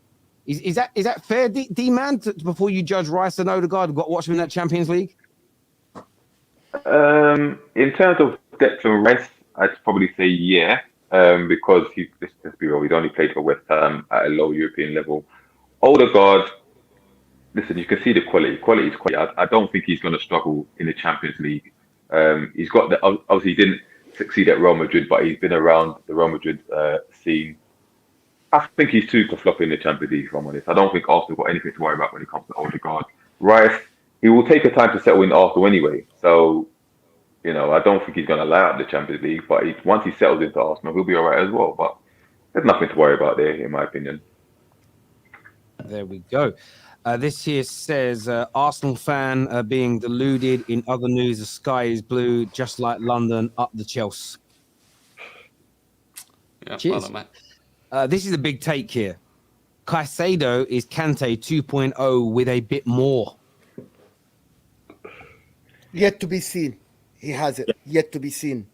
Is that fair, D-Man, before you judge Rice and Odegaard? Watch them in that Champions League. In terms of depth and Rice, I'd probably say yeah, because let's be real, he's only played for West Ham at a low European level. Odegaard, listen, you can see the quality. Quality is quality. I don't think he's going to struggle in the Champions League. He's got obviously he didn't succeed at Real Madrid, but he's been around the Real Madrid scene. I think he's too to flop in the Champions League, if I'm honest. I don't think Arsenal got anything to worry about when it comes to Odegaard. Rice, he will take a time to settle in Arsenal anyway. So, I don't think he's going to light up the Champions League, but once he settles into Arsenal, he'll be all right as well. But there's nothing to worry about there, in my opinion. There we go. This here says Arsenal fan being deluded. In other news, the sky is blue, just like London, up the Chelsea. Yeah, cheers. well done, mate. This is a big take here. Caicedo is Kante 2.0 with a bit more. Yet to be seen. He has it. Yet to be seen.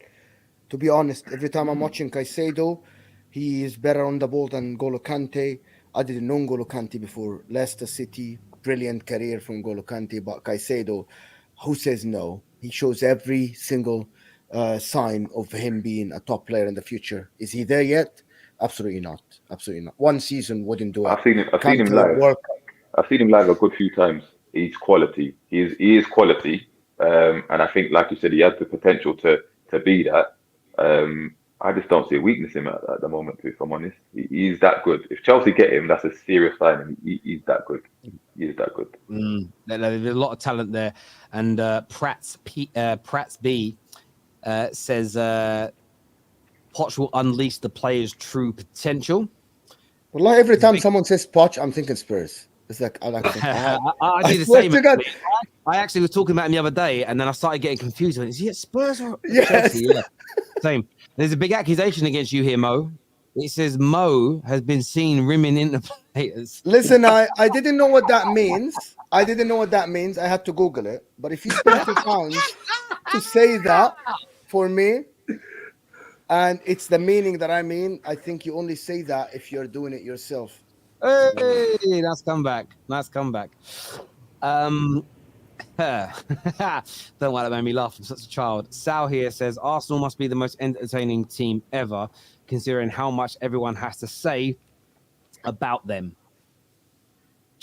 To be honest, every time I'm watching Caicedo, he is better on the ball than N'Golo Kante. I didn't know N'Golo Kante before Leicester City. Brilliant career from N'Golo Kante. But Caicedo, who says no? He shows every single sign of him being a top player in the future. Is he there yet? Absolutely not. Absolutely not. One season wouldn't do it. I've seen him live. I've seen him live a good few times. He's quality. He is quality. And I think, like you said, he has the potential to be that. I just don't see a weakness in him at the moment, if I'm honest. He's that good. If Chelsea get him, that's a serious signing. He's that good. He is that good. There's a lot of talent there. And Pratt's B says Poch will unleash the player's true potential. Well, like every time someone says Poch, I'm thinking Spurs. It's like I like I do the same. I actually was talking about him the other day, and then I started getting confused. Is he at Spurs or Chelsea? Yeah, same. There's a big accusation against you here, Mo. It says Mo has been seen rimming into players. Listen, I didn't know what that means. I had to Google it. But if you spend the time to say that for me, and it's the meaning that I mean, I think you only say that if you're doing it yourself. Hey, nice comeback. Don't worry, that made me laugh. I'm such a child. Sal here says Arsenal must be the most entertaining team ever, considering how much everyone has to say about them.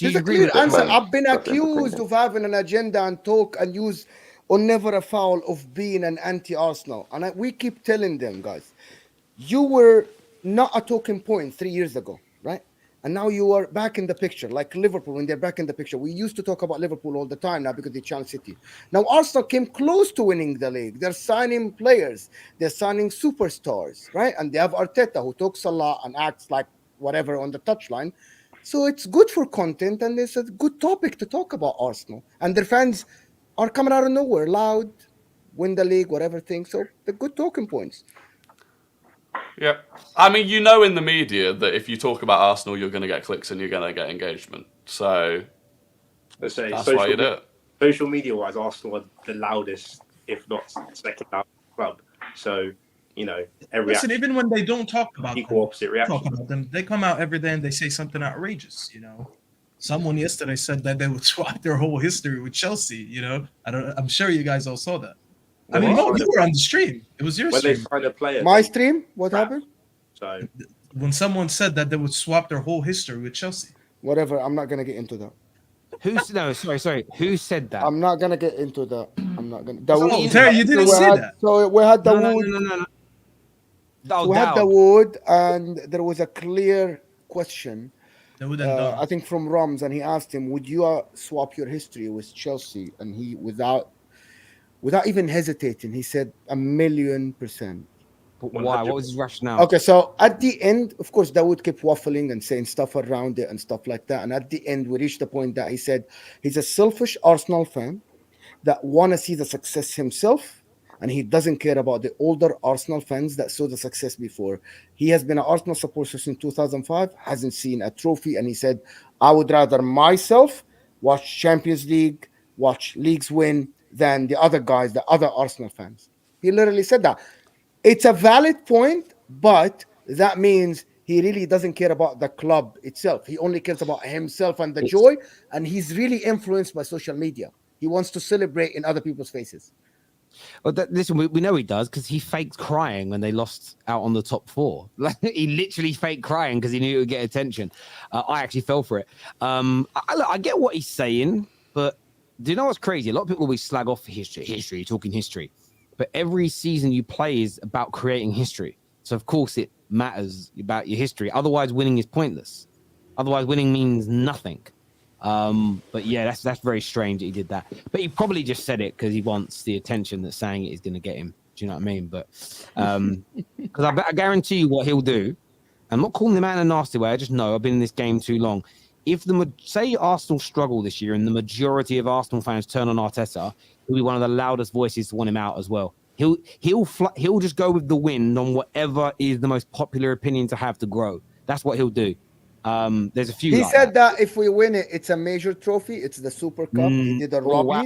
Do you There's a agree clear with that? answer. Man, I've been that's accused entertaining. of having an agenda and talk and use on never a foul of being an anti-Arsenal. And we keep telling them, guys, you were not a talking point 3 years ago, right? And now you are back in the picture, like Liverpool, when they're back in the picture. We used to talk about Liverpool all the time now because they challenge City. Now Arsenal came close to winning the league. They're signing players. They're signing superstars, right? And they have Arteta, who talks a lot and acts like whatever on the touchline. So it's good for content, and it's a good topic to talk about Arsenal. And their fans are coming out of nowhere, loud, win the league, whatever thing. So they're good talking points. Yeah. I mean, you know in the media that if you talk about Arsenal, you're going to get clicks and you're going to get engagement. So Let's say that's why you do it. social media wise, Arsenal are the loudest, if not second loudest club. So, you know, every Listen, even when they don't talk about equal them, opposite reaction. talk about them, they come out every day and they say something outrageous. You know, someone yesterday said that they would swap their whole history with Chelsea. You know, I'm sure you guys all saw that. I mean, Mo, you were on the stream. It was your When they stream. sign a player, My stream? What happened? So When someone said that they would swap their whole history with Chelsea. Whatever. I'm not going to get into that. Sorry. Who said that? I'm not going to get into that. I'm not going to. Oh, Terry, you didn't say that. So we had the wood. No. Oh, We had the wood, and there was a clear question. I think from Roms, and he asked him, "Would you swap your history with Chelsea?" And he, without even hesitating, he said 1,000,000%. But why? What was his rationale? Okay, so at the end, of course, Dawood kept waffling and saying stuff around it and stuff like that. And at the end, we reached the point that he said he's a selfish Arsenal fan that want to see the success himself, and he doesn't care about the older Arsenal fans that saw the success before. He has been an Arsenal supporter since 2005, hasn't seen a trophy, and he said, I would rather myself watch Champions League, watch leagues win, than the other guys, the other Arsenal fans. He literally said that. It's a valid point, but that means he really doesn't care about the club itself. He only cares about himself and the joy, and he's really influenced by social media. He wants to celebrate in other people's faces. Well, listen, we know he does because he faked crying when they lost out on the top four. Like, he literally faked crying because he knew it would get attention. I actually fell for it. I get what he's saying, but do you know what's crazy? A lot of people always slag off history, talking history. But every season you play is about creating history. So, of course, it matters about your history. Otherwise, winning is pointless. Otherwise, winning means nothing. But yeah, that's very strange that he did that. But he probably just said it because he wants the attention that saying it is going to get him. Do you know what I mean? But because I guarantee you what he'll do. I'm not calling the man a nasty way. I just know I've been in this game too long. If say Arsenal struggle this year and the majority of Arsenal fans turn on Arteta, he'll be one of the loudest voices to want him out as well. He'll just go with the wind on whatever is the most popular opinion to have to grow. That's what he'll do. There's a few. He said that if we win it, it's a major trophy. It's the Super Cup. He did a Robbie. Wow.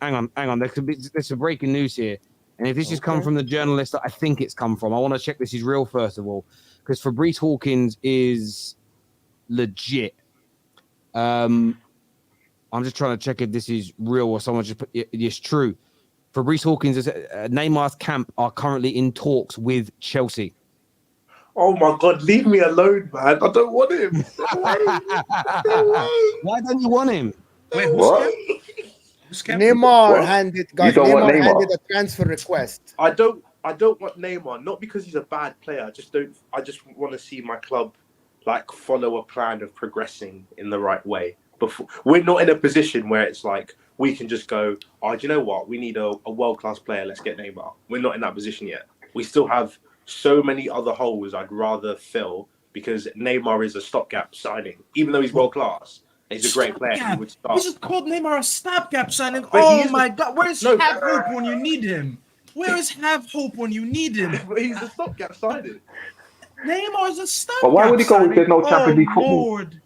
Hang on. There's some breaking news here. And if this has come from the journalist that I think it's come from, I want to check this is real first of all, because Fabrice Hawkins is legit. I'm just trying to check if this is real or someone just put it's true. Fabrice Hawkins is Neymar's camp are currently in talks with Chelsea. Oh my God, leave me alone, man. I don't want him. Why don't you want him? Wait, What? Neymar What? handed You don't want Neymar? handed a transfer request. I don't want Neymar, not because he's a bad player. I just want to see my club like follow a plan of progressing in the right way. Before we're not in a position where it's like we can just go, oh, do you know what? We need a world-class player. Let's get Neymar. We're not in that position yet. We still have so many other holes I'd rather fill because Neymar is a stopgap signing. Even though he's world-class, he's a great player. He would start. You just called Neymar a stopgap signing. But Oh my God, where's Have Hope when you need him? Where is Have Hope when you need him? He's a stopgap signing. Neymar's a stopgap. But why would he go if signing? there's no Champions League football? Lord.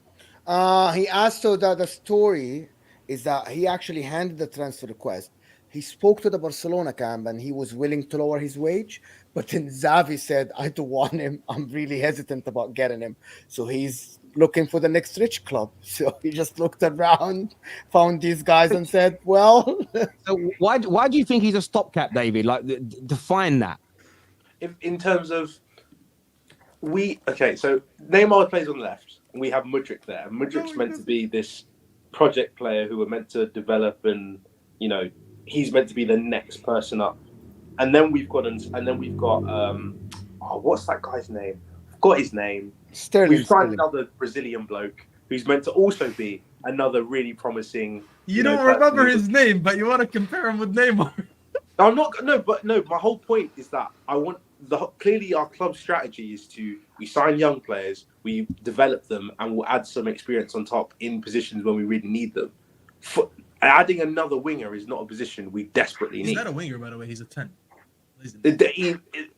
He asked, so that the story is that he actually handed the transfer request. He spoke to the Barcelona camp and he was willing to lower his wage. But then Xavi said, I don't want him. I'm really hesitant about getting him. So he's looking for the next rich club. So he just looked around, found these guys and said, well. So why do you think he's a stopgap, David? Like, define that. In terms of so Neymar plays on the left we have Mudryk there. Mudryk's meant to be this project player who we're meant to develop, and he's meant to be the next person up. And then we've got what's that guy's name? I've got his name. Sterling. We've signed another Brazilian bloke who's meant to also be another really promising. You don't remember his name, but you want to compare him with Neymar. I'm not. No. My whole point is that clearly our club strategy is we sign young players, we develop them, and we'll add some experience on top in positions when we really need them. Adding another winger is not a position we desperately need. He's not a winger, by the way. He's a 10.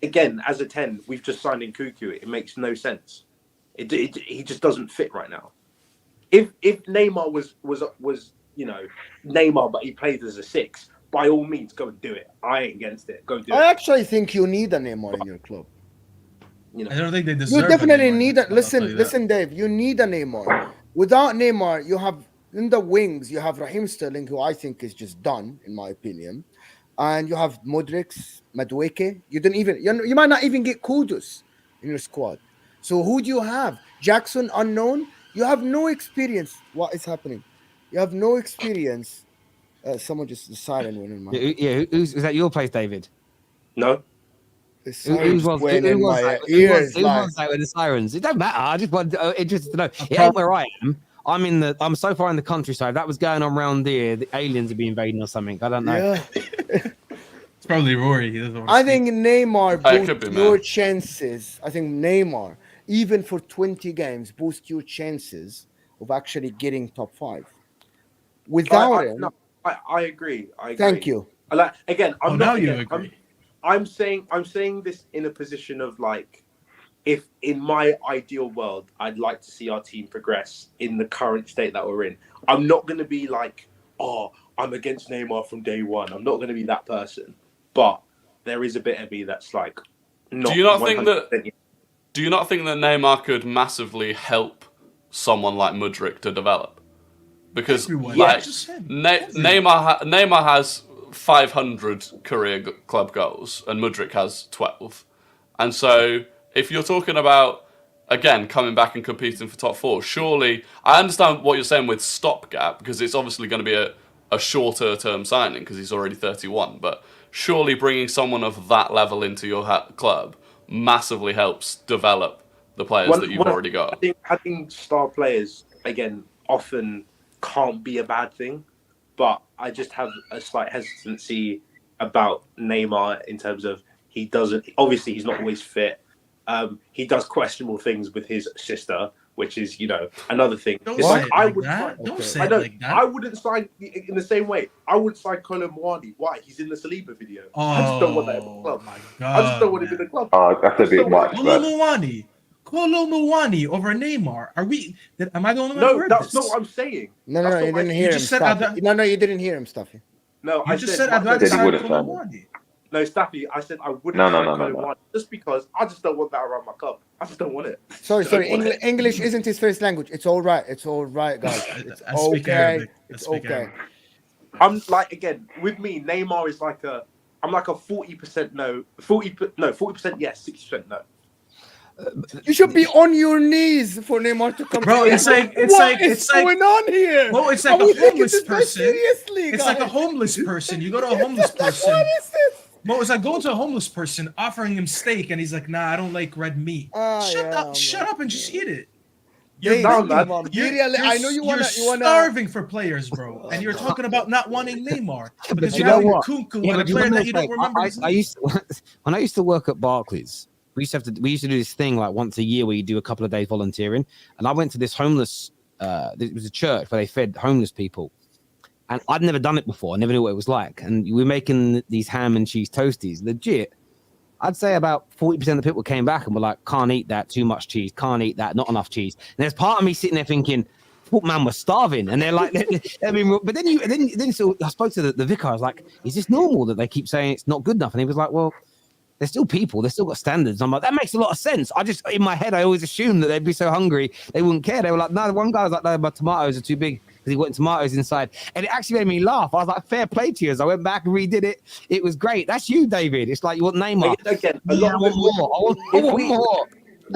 Again, as a 10, we've just signed in Cuckoo. It makes no sense. He just doesn't fit right now. If Neymar was Neymar, but he played as a 6, by all means, go and do it. I ain't against it. Go do it. I actually think you need a Neymar in your club. I don't think they deserve. You definitely need it. Listen, Dave. You need a Neymar. Without Neymar, you have in the wings. You have Raheem Sterling, who I think is just done, in my opinion, and you have Mudryk, Madueke. You might not even get Kudus in your squad. So who do you have? Jackson, unknown. You have no experience. What is happening? You have no experience. Someone just the siren went in my is that your place, David? No. Who was that with the sirens? It don't matter. I just want interested to know. It ain't where I am. I'm so far in the countryside. That was going on around here. The aliens would be invading or something. I don't know. Yeah. It's probably Rory. I think Neymar boosts your chances. I think Neymar, even for 20 games, boosts your chances of actually getting top 5. Without him. I agree. Thank you. I'm saying this in a position of if in my ideal world, I'd like to see our team progress in the current state that we're in. I'm not going to be I'm against Neymar from day one. I'm not going to be that person. But there is a bit of me that's not. Do you not think that Neymar could massively help someone like Mudryk to develop? Because Neymar has 500 career club goals and Mudryk has 12. And so if you're talking about, again, coming back and competing for top 4, surely, I understand what you're saying with stopgap, because it's obviously going to be a shorter term signing because he's already 31, but surely bringing someone of that level into your club massively helps develop the players that you've already got. I think having star players, again, often can't be a bad thing, but I just have a slight hesitancy about Neymar in terms of he's not always fit. He does questionable things with his sister, which is another thing. Don't say it like that. I wouldn't sign in the same way. I would sign Colomwani. Why? He's in the Saliba video. I just don't want that in the club. My God, I just don't want him in the club. That's a bit much. Colomwani over Neymar. Am I the only one? No, that's not what I'm saying. No, you didn't hear him. No, you didn't hear him, Stuffy. No, I just said I'd rather sign Colomwani. No, Staffy, I said I wouldn't sign Colomwani just because I just don't want that around my club. I just don't want it. Sorry. English isn't his first language. It's all right, guys. It's okay. It's okay. I'm again, with me, Neymar is I'm like a 40% no, 40% yes, 60% no. You should be on your knees for Neymar to come. Bro, it's like going on here. Bro, it's like a homeless person. Seriously, it's like a homeless person. You go to a homeless person. What is this? Bro, it's like going to a homeless person, offering him steak, and he's like, "Nah, I don't like red meat." Shut up, and just eat it. You're starving for players, bro, and you're talking about not wanting Neymar because you're having Kunku and a player that you don't remember. When I used to work at Barclays, we used to do this thing once a year where you do a couple of days volunteering, and I went to this homeless. It was a church where they fed homeless people, and I'd never done it before. I never knew what it was like, and we were making these ham and cheese toasties. Legit, I'd say about 40% of the people came back and were like, "Can't eat that, too much cheese. Can't eat that, not enough cheese." And there's part of me sitting there thinking, "Poor man was starving," and they're like, "I mean," but then so I spoke to the vicar. I was like, "Is this normal that they keep saying it's not good enough?" And he was like, "Well, they're still people. They've still got standards." I'm like, that makes a lot of sense. I just, in my head, I always assumed that they'd be so hungry they wouldn't care. They were like, no, one guy was like, no, my tomatoes are too big because he wanted tomatoes inside. And it actually made me laugh. I was like, fair play to you. As I went back and redid it. It was great. That's you, David. It's like you want Neymar. Again, I want more.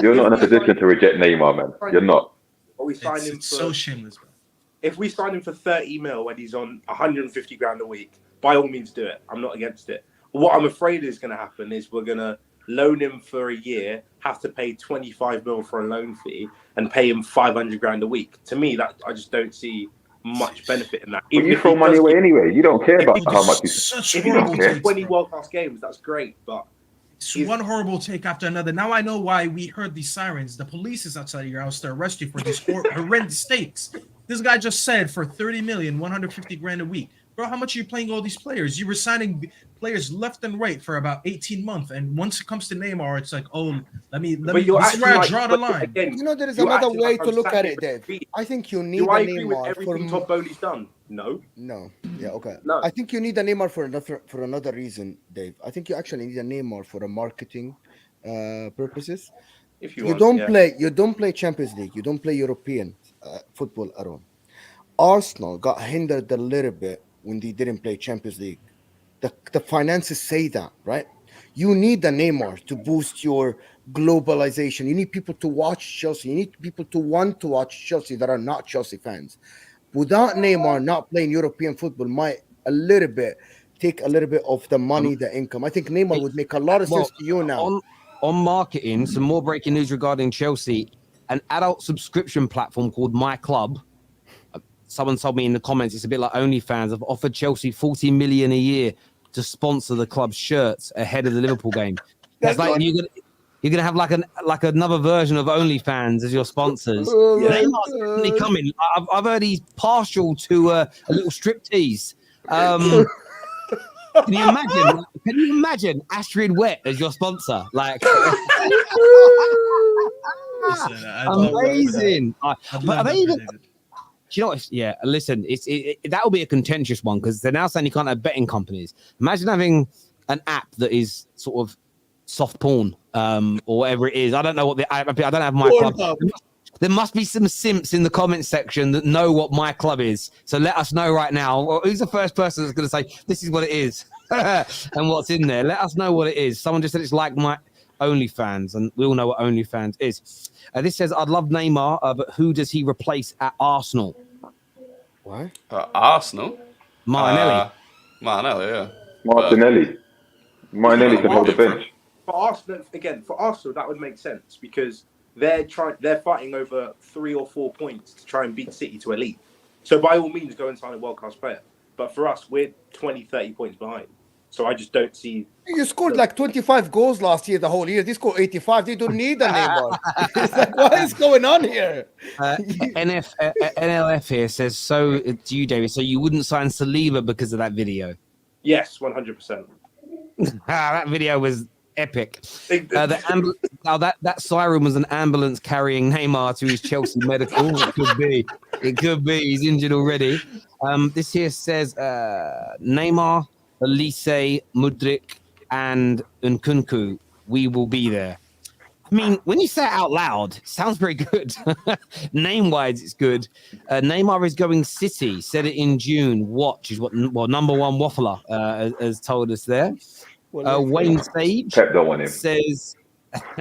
You're not in a position to reject Neymar, man. You're not. but we sign him It's for so shameless, bro. if we sign him for 30 mil when he's on 150 grand a week, by all means do it. I'm not against it. What I'm afraid is going to happen is we're going to loan him for a year, have to pay 25 mil for a loan fee, and pay him 500 grand a week. To me, that I just don't see much benefit in that. But you throw money away anyway. You don't care about how much you. Such If he horrible does takes, 20 bro. World Class games, that's great. But It's one horrible take after another. Now I know why we heard these sirens. The police is outside of your house to arrest you for these horrendous stakes. This guy just said for 30 million, 150 grand a week. Bro, how much are you playing all these players? You were signing players left and right for about 18 months. And once it comes to Neymar, it's like, oh, let me. But you're This is where I acting draw like- the but line. again, You know, there is you're another acting way like to I'm look at it, sacking Dave. him. I think you need Do a I agree with Neymar for everything Todd Bowley's done? No. No. Yeah, okay. No. I think you need a Neymar for another reason, Dave. I think you actually need a Neymar for a marketing purposes. If You want, don't yeah. play Champions League. You don't play European football at all. Arsenal got hindered a little bit when they didn't play Champions League. The finances say that, right? You need a Neymar to boost your globalization. You need people to watch Chelsea. You need people to want to watch Chelsea that are not Chelsea fans. Without Neymar not playing European football might take a little bit of the money, the income. I think Neymar would make a lot of sense to you now. On marketing, some more breaking news regarding Chelsea. An adult subscription platform called My Club. Someone told me in the comments it's a bit like OnlyFans. Have offered Chelsea 40 million a year to sponsor the club's shirts ahead of the Liverpool game. That's like you're gonna have like another version of OnlyFans as your sponsors. Neymar's definitely coming. I've heard he's partial to a little striptease. Can you imagine? Can you imagine Astrid Wet as your sponsor? Like, Listen, I'd love amazing. I'd But love are that they for even? David. Do you know what? Yeah, listen, that will be a contentious one because they're now saying you can't have betting companies. Imagine having an app that is sort of soft porn or whatever it is. I don't know what I don't have My Club. There must be some simps in the comment section that know what My Club is. So let us know right now. Well, who's the first person that's going to say this is what it is and what's in there? Let us know what it is. Someone just said it's like my OnlyFans, and we all know what OnlyFans is. This says, I'd love Neymar, but who does he replace at Arsenal? Why? Arsenal? Martinelli. Martinelli, yeah. Martinelli can hold the bench. For Arsenal, that would make sense because they're fighting over 3 or 4 points to try and beat City to elite. So by all means, go and sign a world-class player. But for us, we're 20, 30 points behind. So I just don't see. You scored like 25 goals last year, the whole year. They scored 85. They don't need a Neymar. It's like, what is going on here? NLF here says, so to you, David, so you wouldn't sign Saliba because of that video? Yes, 100%. That video was epic. That siren was an ambulance carrying Neymar to his Chelsea medical. It could be. He's injured already. This here says Neymar, Elise, Mudryk, and Nkunku. We will be there. I mean, when you say it out loud, it sounds very good. Name-wise, it's good. Neymar is going City. Said it in June. Watch is what number one waffler has told us there. Wayne Sage Pep don't want him. says,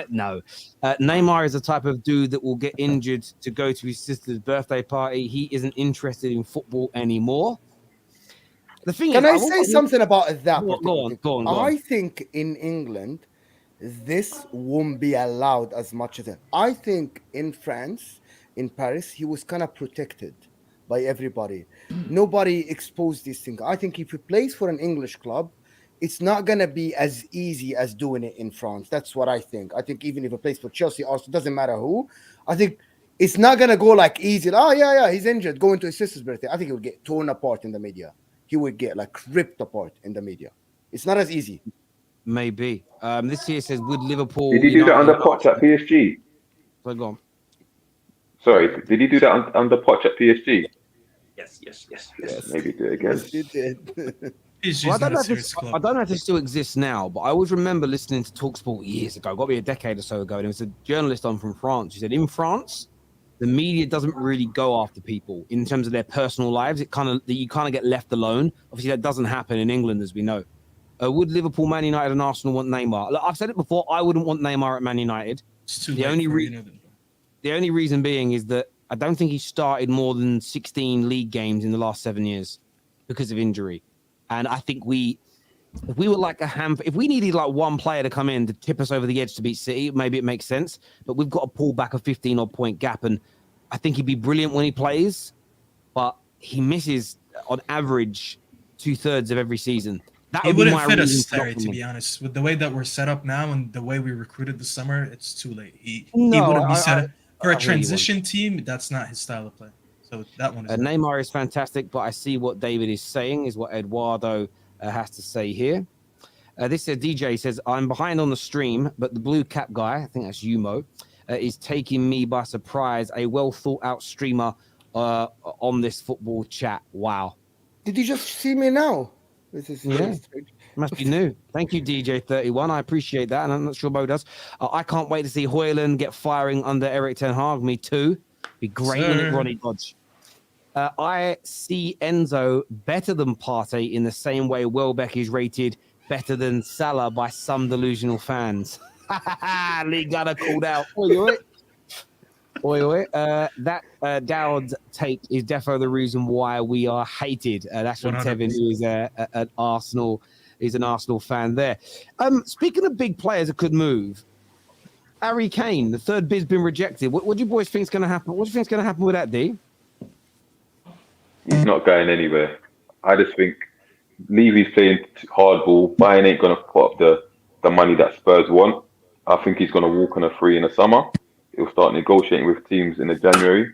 no. Neymar is the type of dude that will get injured to go to his sister's birthday party. He isn't interested in football anymore. The thing Can is, I say something about that? Go on. I think in England, this won't be allowed as much as it. I think in France, in Paris, he was kind of protected by everybody. Nobody exposed this thing. I think if he plays for an English club, it's not going to be as easy as doing it in France. That's what I think. I think even if he plays for Chelsea, also doesn't matter who. I think it's not going to go like easy. Oh, yeah, he's injured. Going to his sister's birthday. I think he would get torn apart in the media. He would get like ripped apart in the media. It's not as easy. Maybe. This here says, would Liverpool... Did he do that under Poch at PSG? So go on. Sorry, did he do that under Poch at PSG? Yes. Maybe do it again. Yes, he did. Well, I don't know if this still exists now, but I always remember listening to TalkSport years ago, got to be a decade or so ago, and it was a journalist on from France who said, in France, the media doesn't really go after people in terms of their personal lives. You kind of get left alone. Obviously, that doesn't happen in England, as we know. Would Liverpool, Man United, and Arsenal want Neymar? Look, I've said it before. I wouldn't want Neymar at Man United. It's too The late only for either of them. The only reason being is that I don't think he started more than 16 league games in the last 7 years because of injury. And I think if we were like a handful, if we needed like one player to come in to tip us over the edge to beat City, maybe it makes sense. But we've got to pull back a 15-odd point gap. And I think he'd be brilliant when he plays, but he misses on average 2/3 of every season. That He would wouldn't be my fit reason us, for not Terry, to coming. be honest. With the way that we're set up now and the way we recruited this summer, it's too late. He No, wouldn't be set up for I a hear you, transition team. That's not his style of play. So that one is Neymar is fantastic, but I see what David is saying is what Eduardo has to say here. This DJ says, I'm behind on the stream, but the blue cap guy, I think that's Yumo, is taking me by surprise. A well thought out streamer on this football chat. Wow. Did you just see me now? This is Yeah. Must be new. Thank you, DJ31. I appreciate that, and I'm not sure Mo does. I can't wait to see Hojlund get firing under Eric Ten Hag. Me too. Be great when it Ronnie Dodge. I see Enzo better than Partey in the same way Welbeck is rated better than Salah by some delusional fans. Lee Gunner called out. That Dowd's take is definitely the reason why we are hated. That's from 100%. Tevin, who is an Arsenal fan there. Speaking of big players that could move, Harry Kane, the third bid's been rejected. What do you boys think is going to happen? What do you think is going to happen with that, D? He's not going anywhere. I just think Levy's playing hardball. Bayern ain't going to put up the money that Spurs want. I think he's going to walk on a free in the summer. He'll start negotiating with teams in the January.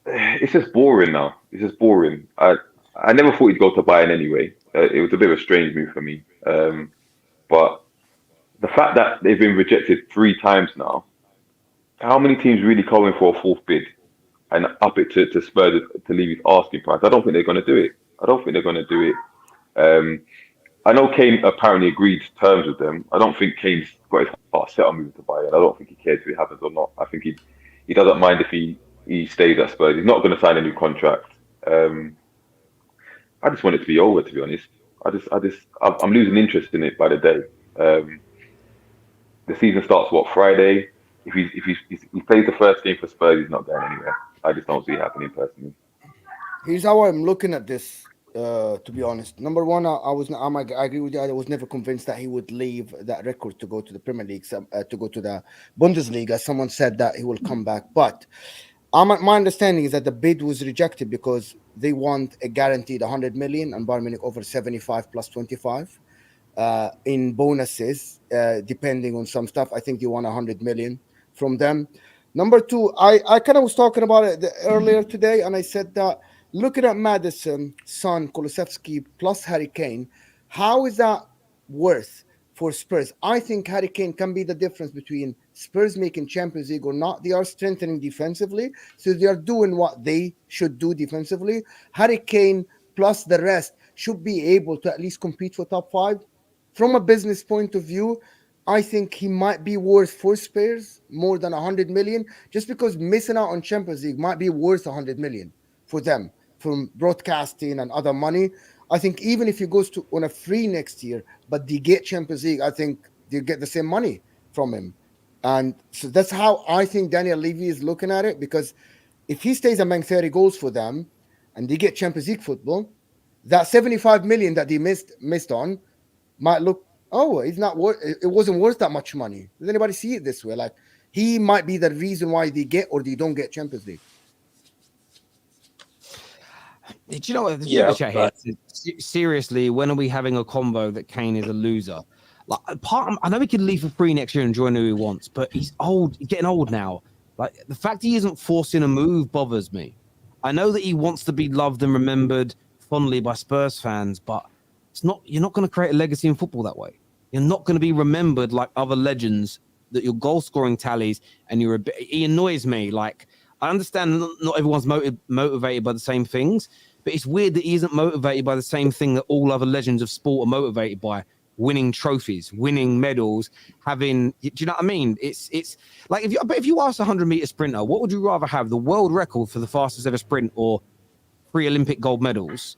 It's just boring now. It's just boring. I never thought he'd go to Bayern anyway. It was a bit of a strange move for me. But the fact that they've been rejected 3 times now, how many teams really going for a fourth bid and up it to Spurs to Levy's asking price? I don't think they're going to do it. I know Kane apparently agreed terms with them. I don't think Kane's got his heart set on moving to Bayern. I don't think he cares if it happens or not. I think he doesn't mind if he stays at Spurs. He's not going to sign a new contract. I just want it to be over, to be honest. I'm losing interest in it by the day. The season starts Friday. If he plays the first game for Spurs, he's not going anywhere. I just don't see it happening personally. Here's how I'm looking at this. To be honest, number one, I agree with you. I was never convinced that he would leave that record to go to the Premier League, to go to the Bundesliga. Someone said that he will come back, but my understanding is that the bid was rejected because they want a guaranteed 100 million and Bayern Munich over 75 plus 25 in bonuses, depending on some stuff. I think they want 100 million from them. Number two, I kind of was talking about it earlier today, and I said that looking at Maddison, Son, Kulusevski plus Harry Kane, how is that worth for Spurs? I think Harry Kane can be the difference between Spurs making Champions League or not. They are strengthening defensively, so they are doing what they should do defensively. Harry Kane plus the rest should be able to at least compete for top 5. From a business point of view, I think he might be worth for Spurs more than 100 million, just because missing out on Champions League might be worth 100 million for them from broadcasting and other money. I think even if he goes on a free next year, but they get Champions League, I think they get the same money from him. And so that's how I think Daniel Levy is looking at it, because if he stays among 30 goals for them and they get Champions League football, that 75 million that they missed on might look, it's not worth, it wasn't worth that much money. Does anybody see it this way? Like, he might be the reason why they get or they don't get Champions League. Do you know what? Yeah, Seriously, when are we having a combo that Kane is a loser? Like, I know he can leave for free next year and join who he wants, but he's old. He's getting old now. Like, the fact he isn't forcing a move bothers me. I know that he wants to be loved and remembered fondly by Spurs fans, but it's not. You're not going to create a legacy in football that way. You're not going to be remembered like other legends. That your goal scoring tallies and he annoys me. Like, I understand not everyone's motivated by the same things, but it's weird that he isn't motivated by the same thing that all other legends of sport are motivated by: winning trophies, winning medals, having. Do you know what I mean? It's like if you ask a 100-meter sprinter, what would you rather have, the world record for the fastest ever sprint or 3 Olympic gold medals?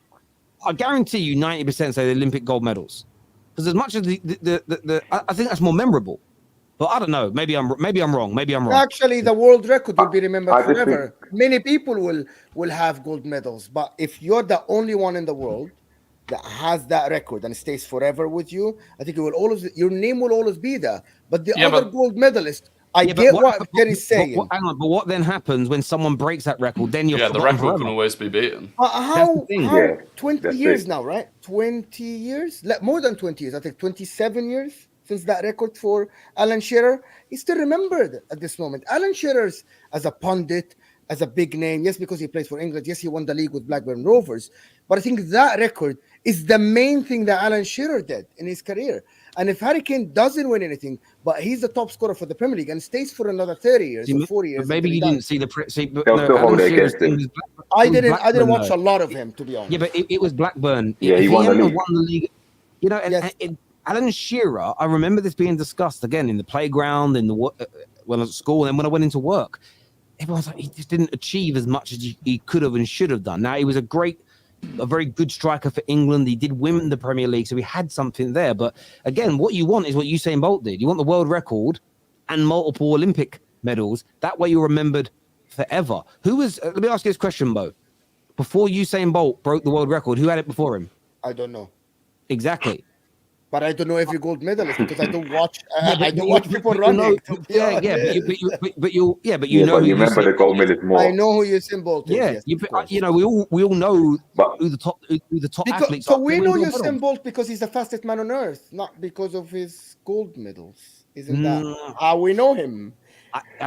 I guarantee you 90% say the Olympic gold medals, because as much as I think that's more memorable. But I don't know. Maybe I'm wrong. Actually, the world record will be remembered I just forever. Many people will have gold medals, but if you're the only one in the world that has that record and stays forever with you, I think it will always, your name will always be there. But the other gold medalist, I get what Terry's saying. Hang on, but what then happens when someone breaks that record? Then you're the record can always be beaten. How 20 years now, right? 20 years, more than 20 years. I think 27 years since that record for Alan Shearer. He's still remembered at this moment. Alan Shearer's as a pundit, as a big name, yes, because he plays for England. Yes, he won the league with Blackburn Rovers. But I think that record is the main thing that Alan Shearer did in his career. And if Harry Kane doesn't win anything, but he's the top scorer for the Premier League and stays for another 30 years or 40 years. Maybe you didn't see the... I didn't watch a lot of him, to be honest. Yeah, but it was Blackburn. Yeah, he won the league. You know, and Alan Shearer, I remember this being discussed again in the playground, when I was at school, and when I went into work. Everyone's like, he just didn't achieve as much as he could have and should have done. Now, he was a very good striker for England. He did win the Premier League, so he had something there. But again, what you want is what Usain Bolt did. You want the world record and multiple Olympic medals. That way you're remembered forever. Let me ask you this question, Bo. Before Usain Bolt broke the world record, who had it before him? I don't know. Exactly. But I don't know every gold medalist because I don't watch. I don't watch people running. But you know. You remember the gold medalist more. I know who Usain Bolt is. Yeah, you know, we all know who the top athletes are. So we know Usain Bolt because he's the fastest man on earth, not because of his gold medals. Isn't that how we know him?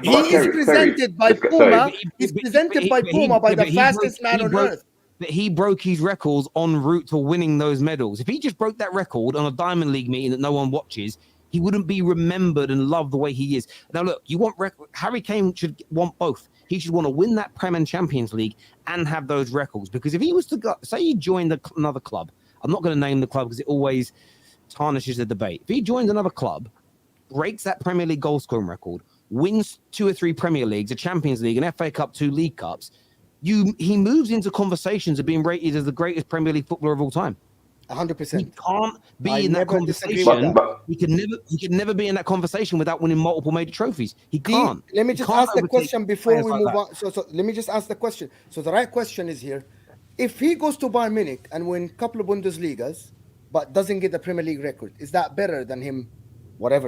He is presented by Puma. He's presented by Puma by the fastest man on earth. But he broke his records en route to winning those medals. If he just broke that record on a Diamond League meeting that no one watches, he wouldn't be remembered and loved the way he is. Now, look, you want Harry Kane should want both. He should want to win that Prem and Champions League and have those records. Because if he was to say he joined another club, I'm not going to name the club because it always tarnishes the debate. If he joins another club, breaks that Premier League goal scoring record, wins 2 or 3 Premier Leagues, a Champions League, an FA Cup, 2 League Cups, he moves into conversations of being rated as the greatest Premier League footballer of all time. 100%. He can't be in that conversation. He can never be in that conversation without winning multiple major trophies. He can't. Let me just ask the question before we move on. So let me just ask the question. So the right question is here. If he goes to Bayern Munich and win a couple of Bundesligas, but doesn't get the Premier League record, is that better than him,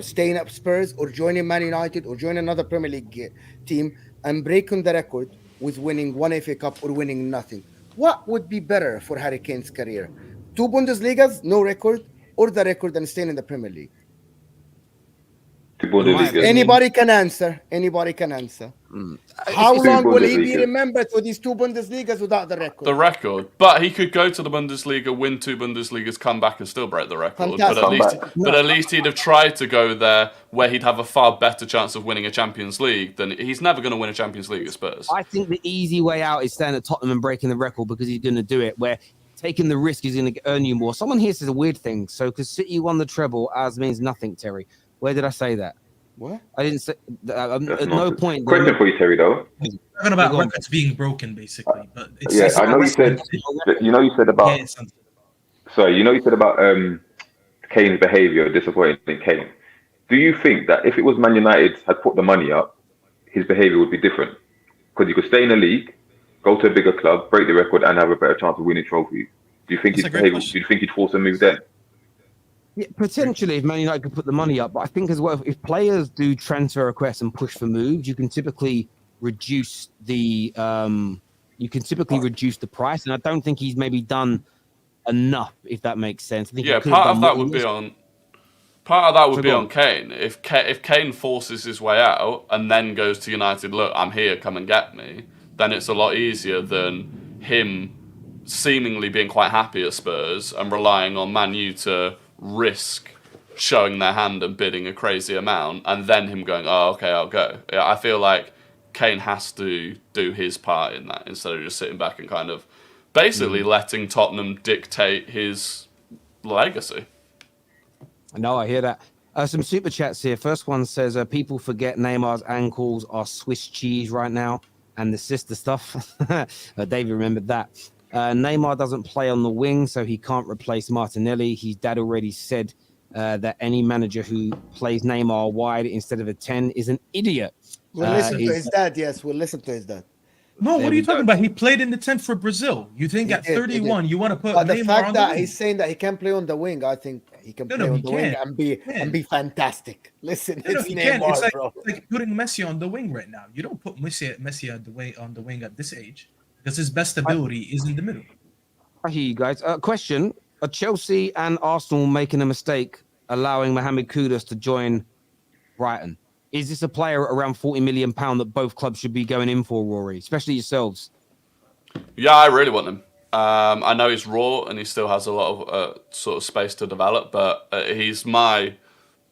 staying up Spurs or joining Man United or joining another Premier League team and breaking the record with winning 1 FA Cup or winning nothing? What would be better for Harry Kane's career? 2 Bundesligas, no record, or the record and staying in the Premier League? 2 Bundesligas. Anybody can answer. How long will he be remembered for these 2 Bundesligas without the record? The record. But he could go to the Bundesliga, win 2 Bundesligas, come back and still break the record. But at least he'd have tried to go there where he'd have a far better chance of winning a Champions League than he's never going to win a Champions League at Spurs. I think the easy way out is staying at Tottenham and breaking the record because he's going to do it, where taking the risk is going to earn you more. Someone here says a weird thing. So because City won the treble, as means nothing, Terry. Where did I say that? What? I didn't say at no point. Question for you, Terry, though. Talking about records being broken, basically. But I know you said. You said about. Sorry, you said about Kane's behaviour disappointing Kane. Do you think that if it was Man United had put the money up, his behaviour would be different? Because he could stay in the league, go to a bigger club, break the record, and have a better chance of winning trophies. Do you think his behaviour? Do you think he'd force a move then? Yeah, potentially, if Man United could put the money up, but I think as well, if players do transfer requests and push for moves, you can typically reduce the price, and I don't think he's maybe done enough, if that makes sense. I think part of that would be on Kane. If Kane forces his way out and then goes to United, look, I'm here, come and get me, then it's a lot easier than him seemingly being quite happy at Spurs and relying on Man U to risk showing their hand and bidding a crazy amount, and then him going, oh, okay, I'll go. Yeah, I feel like Kane has to do his part in that instead of just sitting back and kind of basically letting Tottenham dictate his legacy. No, I hear that. Some super chats here. First one says, people forget Neymar's ankles are Swiss cheese right now, and the sister stuff. David remembered that. Neymar doesn't play on the wing, so he can't replace Martinelli. His dad already said that any manager who plays Neymar wide instead of a 10 is an idiot. We'll listen to his dad. Yes, we'll listen to his dad. No, There what are we you talking go. about? He played in the 10 for Brazil. You think He at did, he 31 did. you want to put But the Neymar fact on that the wing? he's saying that he can play on the wing, I think he can play on the wing and be fantastic. Listen, No, it's he can. Neymar, It's like, bro. putting Messi on the wing right now. You don't put Messi on the wing at this age because his best ability is in the middle. I hear you guys. Question: are Chelsea and Arsenal making a mistake allowing Mohamed Kudus to join Brighton? Is this a player at around £40 million that both clubs should be going in for, Rory, especially yourselves? Yeah, I really want him. I know he's raw and he still has a lot of sort of space to develop, but he's and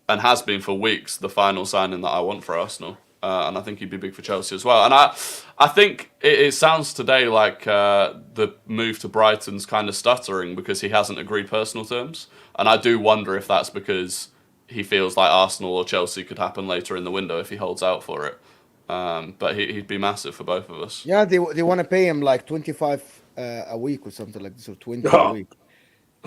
has been for weeks, the final signing that I want for Arsenal. And I think he'd be big for Chelsea as well. And I think it sounds today like the move to Brighton's kind of stuttering because he hasn't agreed personal terms. And I do wonder if that's because he feels like Arsenal or Chelsea could happen later in the window if he holds out for it. But he'd be massive for both of us. Yeah, they want to pay him like 25 a week or something like this, or 20 a week.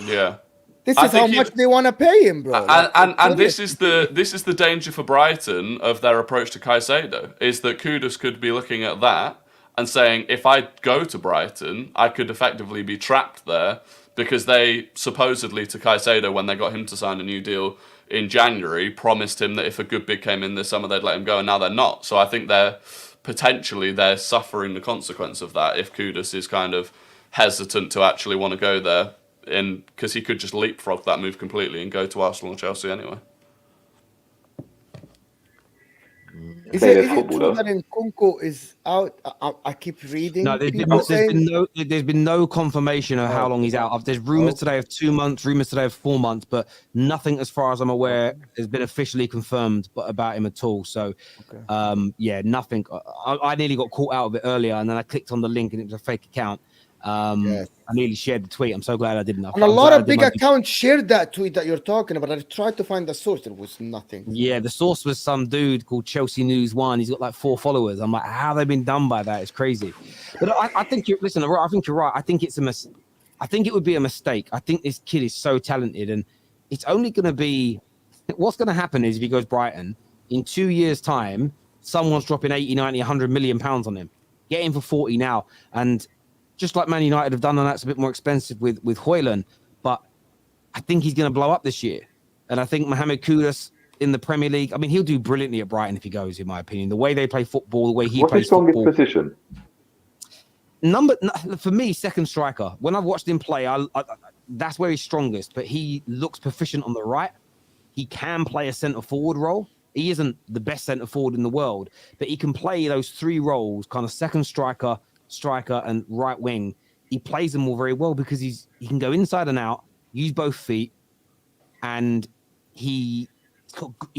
Yeah. This is how much they want to pay him, bro. And this is the danger for Brighton of their approach to Caicedo, is that Kudus could be looking at that and saying, if I go to Brighton, I could effectively be trapped there because they supposedly to Caicedo, when they got him to sign a new deal in January, promised him that if a good bid came in this summer, they'd let him go, and now they're not. So I think they're suffering the consequence of that if Kudus is kind of hesitant to actually want to go there, because he could just leapfrog that move completely and go to Arsenal or Chelsea anyway. Is it true that Nkunku is out? I keep reading. No, there's been no confirmation of how long he's out. There's rumours today of 2 months, rumours today of 4 months, but nothing, as far as I'm aware, has been officially confirmed about him at all. So, yeah, nothing. I nearly got caught out of it earlier, and then I clicked on the link, and it was a fake account. I nearly shared the tweet. I'm so glad I didn't. And a lot of big accounts shared that tweet that you're talking about. I tried to find the source. There was nothing. Yeah, the source was some dude called Chelsea News One. He's got like 4 followers. I'm like, how have they been done by that? It's crazy. But I think I think you're right. I think I think it would be a mistake. I think this kid is so talented, and it's only going to be. What's going to happen is if he goes Brighton in 2 years' time, someone's dropping 80, 90, 100 million pounds on him. Get him for 40 now, and just like Man United have done, and that's a bit more expensive with Hojlund. But I think he's going to blow up this year. And I think Mohamed Kudus in the Premier League, I mean, he'll do brilliantly at Brighton if he goes, in my opinion. The way they play football, the way he What's plays his strongest football. position? For me, second striker. When I've watched him play, that's where he's strongest. But he looks proficient on the right. He can play a centre forward role. He isn't the best centre forward in the world, but he can play those 3 roles, kind of second striker, and right wing. He plays them all very well because he can go inside and out, use both feet, and he's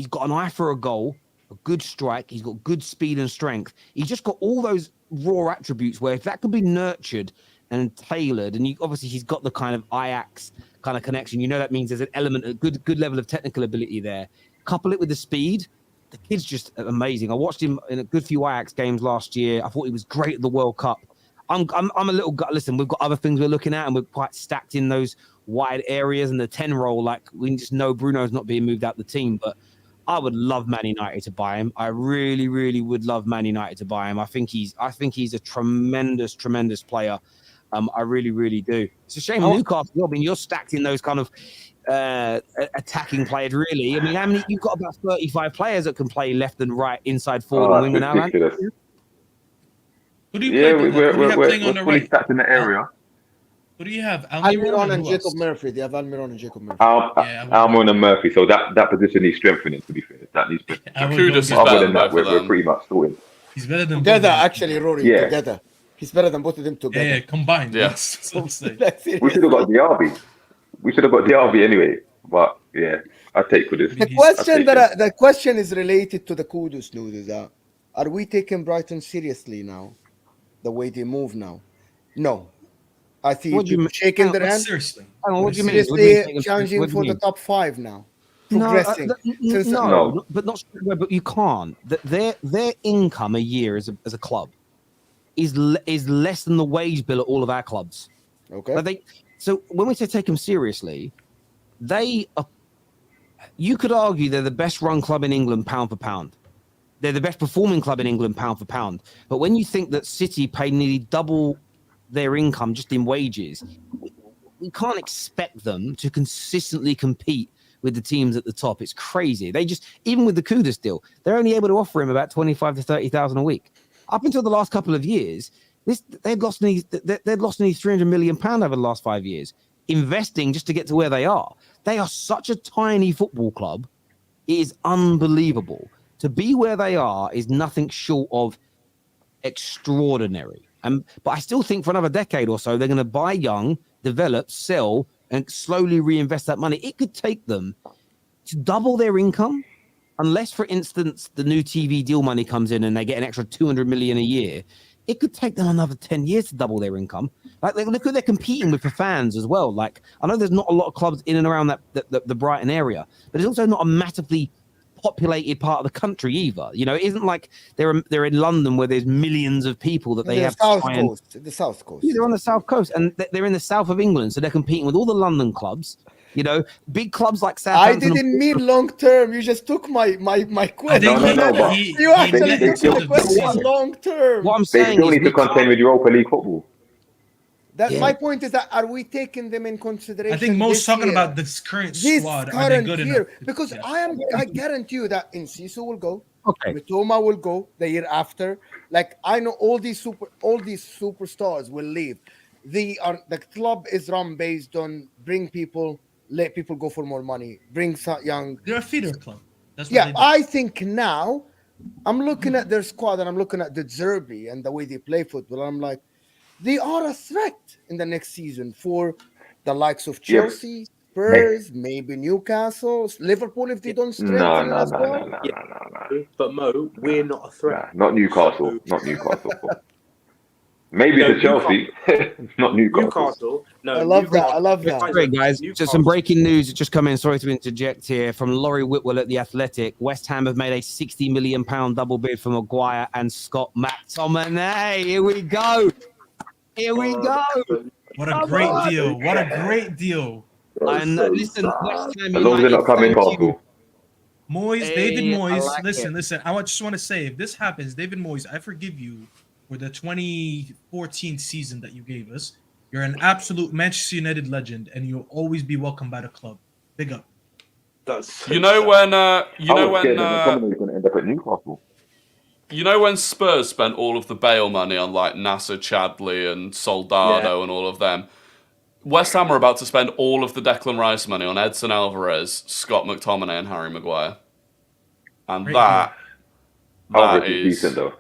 got an eye for a goal, a good strike. He's got good speed and strength. He's just got all those raw attributes where if that could be nurtured and tailored, and obviously he's got the kind of Ajax kind of connection. You know that means there's an element, a good level of technical ability there. Couple it with the speed. The kid's just amazing. I watched him in a good few Ajax games last year. I thought he was great at the World Cup. I'm a little gut. Listen, we've got other things we're looking at, and we're quite stacked in those wide areas and the 10 role. Like we just know Bruno's not being moved out the team, but I would love Man United to buy him. I really, really would love Man United to buy him. I think he's a tremendous player. I really, really do. It's a shame Newcastle. I mean, you're stacked in those kind of attacking players, really. I mean, how many? You've got about 35 players that can play left and right, inside, forward, and wing now, man. Who do you play? We're on the fully right? stacked in the area. Who do you have? Almiron and Jacob Murphy. They have Almiron and Jacob Murphy. Almiron and Murphy. So that position needs strengthening, to be fair. That needs strengthening. Kudus is better Other than than that, both of we're them. pretty much sorted. He's better than Together, both. actually, Rory. Yeah. Together. He's better than both of them together. Yeah, combined. Yeah. That's what I'm saying. We should have got Diaby. We should have got Diaby anyway. But yeah, I take Kudus. The question is related to the Kudus news. Are we taking Brighton seriously now? The way they move now? No. I see people shaking their hands. Seriously. What do you mean? Seriously challenging for the top 5 now. Progressing. No, but not. But you can't. Their income a year as a club is less than the wage bill at all of our clubs. Okay. So when we say take them seriously, they are you could argue they're the best run club in England, pound for pound. They're the best performing club in England, pound for pound. But when you think that City pay nearly double their income just in wages, we can't expect them to consistently compete with the teams at the top. It's crazy. They just, even with the Kudus deal, they're only able to offer him about 25 to 30,000 a week. Up until the last couple of years, they'd lost nearly £300 million over the last 5 years, investing just to get to where they are. They are such a tiny football club. It is unbelievable. To be where they are is nothing short of extraordinary. But I still think for another decade or so, they're going to buy young, develop, sell, and slowly reinvest that money. It could take them to double their income, unless, for instance, the new TV deal money comes in and they get an extra 200 million a year. It could take them another 10 years to double their income. Like, look who they're competing with for fans as well. Like, I know there's not a lot of clubs in and around the Brighton area, but it's also not a massively populated part of the country either. You know, it isn't like they're in London where there's millions of people that they have. The South Coast. Yeah, they're on the South Coast, and they're in the south of England, so they're competing with all the London clubs. You know, big clubs like Southampton. I didn't mean long term. You just took my question. No. You actually took the question long term. What I'm They saying still is need to contend with Europa League football. My point is that, are we taking them in consideration? I think most talking year? about this current This squad. current Are they good year, enough? because I guarantee you that Enciso will go. Okay. Mitoma will go the year after. Like, I know all these superstars will leave. The club is run based on bring people, let people go for more money, bring some young. They're a feeder club. That's what they do. I think now I'm looking at their squad and I'm looking at the Derby and the way they play football. I'm like, they are a threat in the next season for the likes of Chelsea, Spurs, maybe Newcastle, Liverpool if they don't strengthen as well. No. But Mo, we're not a threat. Not Newcastle. Not Newcastle. Maybe to Chelsea, not Newcastle. No, I love that. Sorry, guys. Just some breaking news that just come in. Sorry to interject here. From Laurie Whitwell at The Athletic, West Ham have made a £60 million double bid for Maguire and Scott McTominay. Here we go. Here we go. What a great deal. What a great deal. And listen, West Ham As long as they're not coming Newcastle. Moyes, David Moyes. like Listen. I just want to say, if this happens, David Moyes, I forgive you for the 2014 season that you gave us. You're an absolute Manchester United legend, and you'll always be welcome by the club. Big up. You know when McTominay's going to end up at Newcastle. You know when Spurs spent all of the Bale money on like Nasser Chadli and Soldado and all of them? West Ham are about to spend all of the Declan Rice money on Edson Alvarez, Scott McTominay and Harry Maguire. And that is decent though.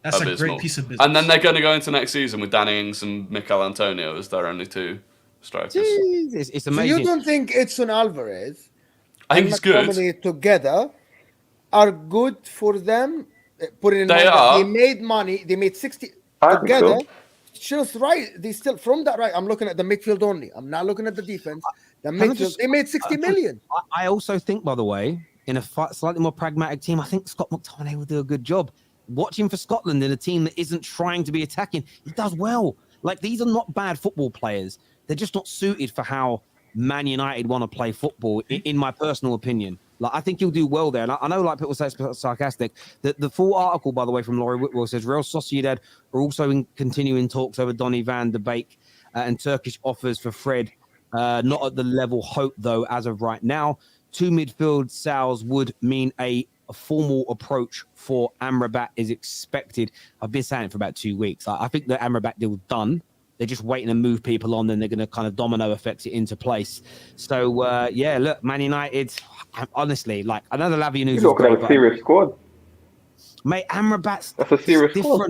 That's abysmal. a great piece of business. And then they're going to go into next season with Danny Ings and Mikel Antonio as their only two strikers. Jeez, it's amazing. So you don't think Edson Alvarez I think and it's good. McTominay together are good for them? Put it in They mind that are. they made money. They made 60 I think together. so. Just right. They still from that right. I'm looking at the midfield only. I'm not looking at the defense. The I midfield. just- They made 60 million. I also think, by the way, in a slightly more pragmatic team, I think Scott McTominay will do a good job. Watching for Scotland in a team that isn't trying to be attacking, he does well. Like, these are not bad football players. They're just not suited for how Man United want to play football, in my personal opinion. Like, I think he'll do well there. And I know, like, people say it's sarcastic. The full article, by the way, from Laurie Whitwell says Real Sociedad are also in continuing talks over Donny van de Beek and Turkish offers for Fred. Not at the level hoped, though, as of right now. Two midfield sales would mean a formal approach for Amrabat is expected. I've been saying it for about 2 weeks. I think the Amrabat deal's done. They're just waiting to move people on, then they're going to kind of domino effect it into place. So, look, Man United, honestly, like, I know the Lavia news You're looking at a serious squad. Mate, Amrabat's That's a serious squad.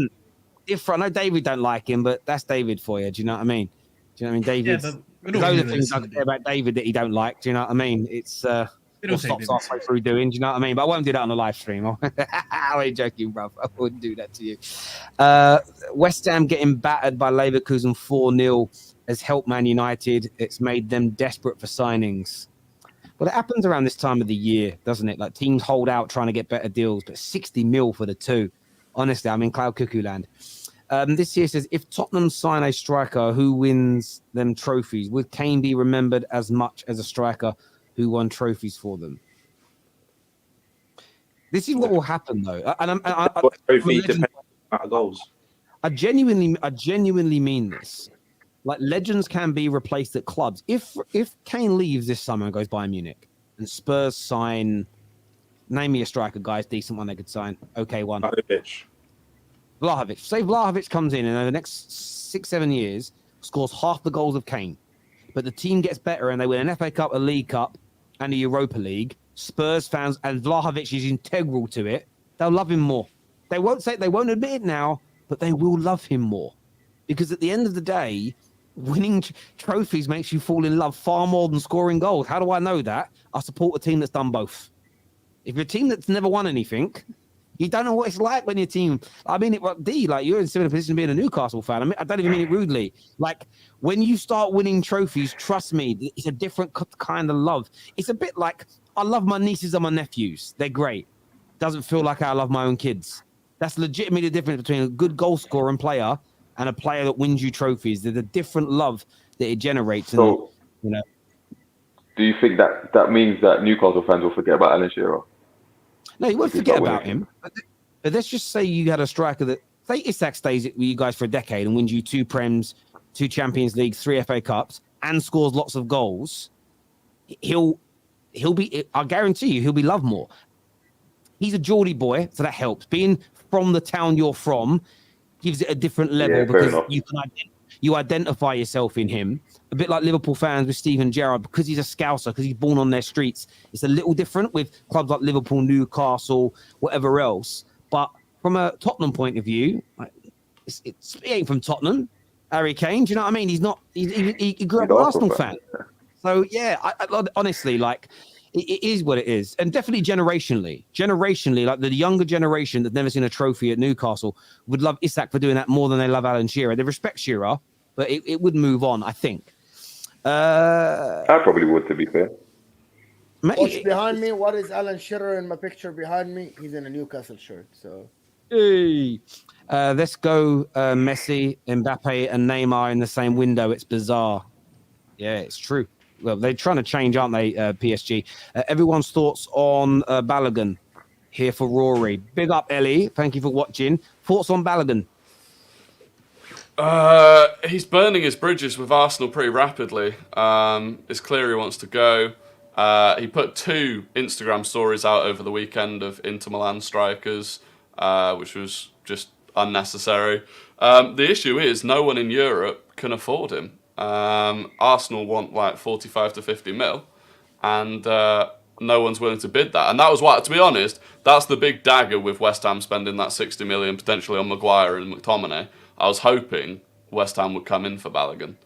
different. I know David don't like him, but that's David for you. Do you know what I mean? Do you know what I mean? David's, but we there's don't loads really of things I listen can to say about David that he don't like. Do you know what I mean? It's We don't or say stops David. halfway through doing. Do you know what I mean? But I won't do that on the live stream. I ain't joking, bro. I wouldn't do that to you. West Ham getting battered by Leverkusen 4-0 has helped Man United. It's made them desperate for signings. Well, it happens around this time of the year, doesn't it? Like, teams hold out trying to get better deals, but 60 mil for the two. Honestly, I'm in cloud cuckoo land. This here says, if Tottenham sign a striker, who wins them trophies? Would Kane be remembered as much as a striker who won trophies for them. This is what will happen, though. And Trophy depends on goals. I genuinely mean this. Like, legends can be replaced at clubs. If Kane leaves this summer and goes Bayern Munich, and Spurs sign, name me a striker, guys, decent one they could sign. Okay, one. Vlahovic. Say Vlahovic comes in and over the next 6-7 years scores half the goals of Kane, but the team gets better and they win an FA Cup, a League Cup, and a Europa League. Spurs fans, and Vlahovic is integral to it, they'll love him more. They won't admit it now, but they will love him more, because at the end of the day, winning trophies makes you fall in love far more than scoring goals. How do I know that? I support a team that's done both. If you're a team that's never won anything, you don't know what it's like when your team. I mean, you're in a similar position to being a Newcastle fan. I don't even mean it rudely. Like, when you start winning trophies, trust me, it's a different kind of love. It's a bit like, I love my nieces and my nephews. They're great. Doesn't feel like I love my own kids. That's legitimately the difference between a good goal scorer and player and a player that wins you trophies. There's a different love that it generates. So, and, do you think that means that Newcastle fans will forget about Alan Shearer? No, you won't forget about him. But let's just say you had a striker that, say Isak stays with you guys for a decade and wins you 2 Prems, 2 Champions Leagues, 3 FA Cups, and scores lots of goals. He'll be, I guarantee you, he'll be loved more. He's a Geordie boy, so that helps. Being from the town you're from gives it a different level, because you identify yourself in him. A bit like Liverpool fans with Steven Gerrard, because he's a Scouser, because he's born on their streets. It's a little different with clubs like Liverpool, Newcastle, whatever else. But from a Tottenham point of view, he ain't from Tottenham. Harry Kane, do you know what I mean? He's not. He grew up an Arsenal fan. So yeah, I honestly, like, it is what it is, and definitely generationally, like the younger generation that's never seen a trophy at Newcastle would love Isak for doing that more than they love Alan Shearer. They respect Shearer, but it would move on, I think. I probably would, to be fair. Watch behind me. What is Alan Shearer in my picture behind me? He's in a Newcastle shirt. So, hey, let's go. Messi, Mbappe, and Neymar in the same window. It's bizarre. Yeah, it's true. Well, they're trying to change, aren't they, PSG? Everyone's thoughts on Balogun here for Rory. Big up, Ellie. Thank you for watching. Thoughts on Balogun? He's burning his bridges with Arsenal pretty rapidly. It's clear he wants to go. He put 2 Instagram stories out over the weekend of Inter Milan strikers, which was just unnecessary. The issue is no one in Europe can afford him. Arsenal want like 45 to 50 mil, and no one's willing to bid that. And that was why, to be honest, that's the big dagger with West Ham spending that 60 million potentially on Maguire and McTominay. I was hoping West Ham would come in for Balogun.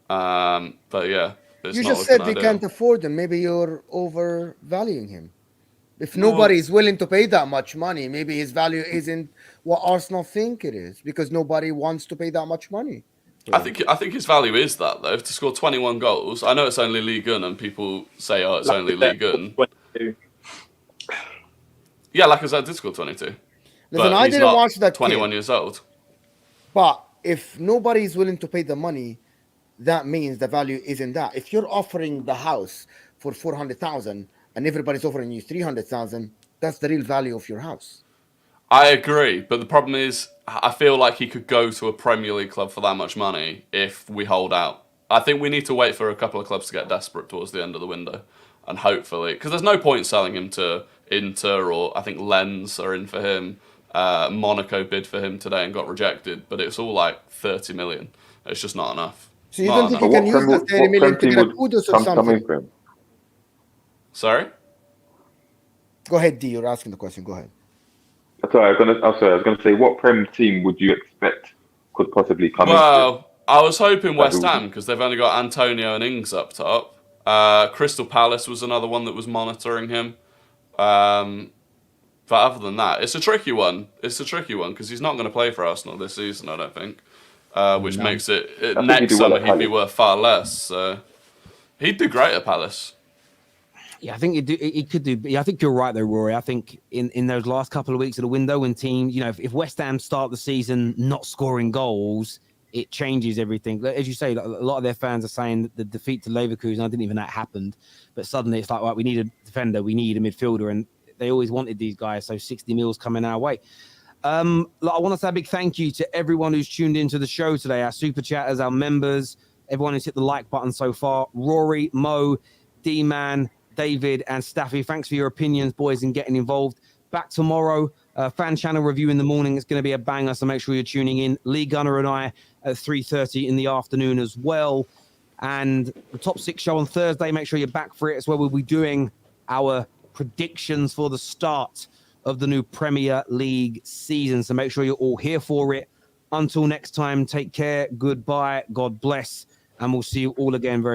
But yeah, it's you not just said looking they ideal. can't afford him. Maybe you're overvaluing him. If nobody is willing to pay that much money, maybe his value isn't what Arsenal think it is, because nobody wants to pay that much money. I think his value is that, though, to score 21 goals. I know it's only League One, and people say, oh, it's only League One. Yeah, like I said, did score 22. Listen, I didn't watch that 21 kid, years old. But if nobody is willing to pay the money, that means the value isn't that. If you're offering the house for 400,000 and everybody's offering you 300,000, that's the real value of your house. I agree, but the problem is, I feel like he could go to a Premier League club for that much money if we hold out. I think we need to wait for a couple of clubs to get desperate towards the end of the window, and hopefully, because there's no point selling him to Inter, or I think Lens are in for him. Monaco bid for him today and got rejected, but it's all like 30 million. It's just not enough. So you don't think you can use that 30 million to get a Kudus or something? Sorry? Go ahead, D. You're asking the question. Go ahead. Sorry, I was going to say, what Prem team would you expect could possibly come in? Well, I was hoping West Ham, because they've only got Antonio and Ings up top. Crystal Palace was another one that was monitoring him. But other than that, it's a tricky one. Because he's not going to play for Arsenal this season, I don't think. Which makes it next summer he'd be worth far less. So he'd do great at Palace. Yeah, I think he could do. Yeah, I think you're right though, Rory. I think in those last couple of weeks of the window, when teams, if West Ham start the season not scoring goals, it changes everything. As you say, a lot of their fans are saying that the defeat to Leverkusen, I didn't even know that happened, but suddenly it's like, right, we need a defender, we need a midfielder, and they always wanted these guys, so 60 mils coming our way. I want to say a big thank you to everyone who's tuned into the show today, our super chatters, our members, everyone who's hit the like button so far. Rory, Mo, D-Man, David, and Staffy, thanks for your opinions, boys, and getting involved. Back tomorrow, fan channel review in the morning. It's going to be a banger, so make sure you're tuning in. Lee Gunner and I at 3:30 in the afternoon as well. And the Top 6 show on Thursday, make sure you're back for it as well. We'll be doing our predictions for the start of the new Premier League season. So make sure you're all here for it. Until next time, take care. Goodbye. God bless. And we'll see you all again very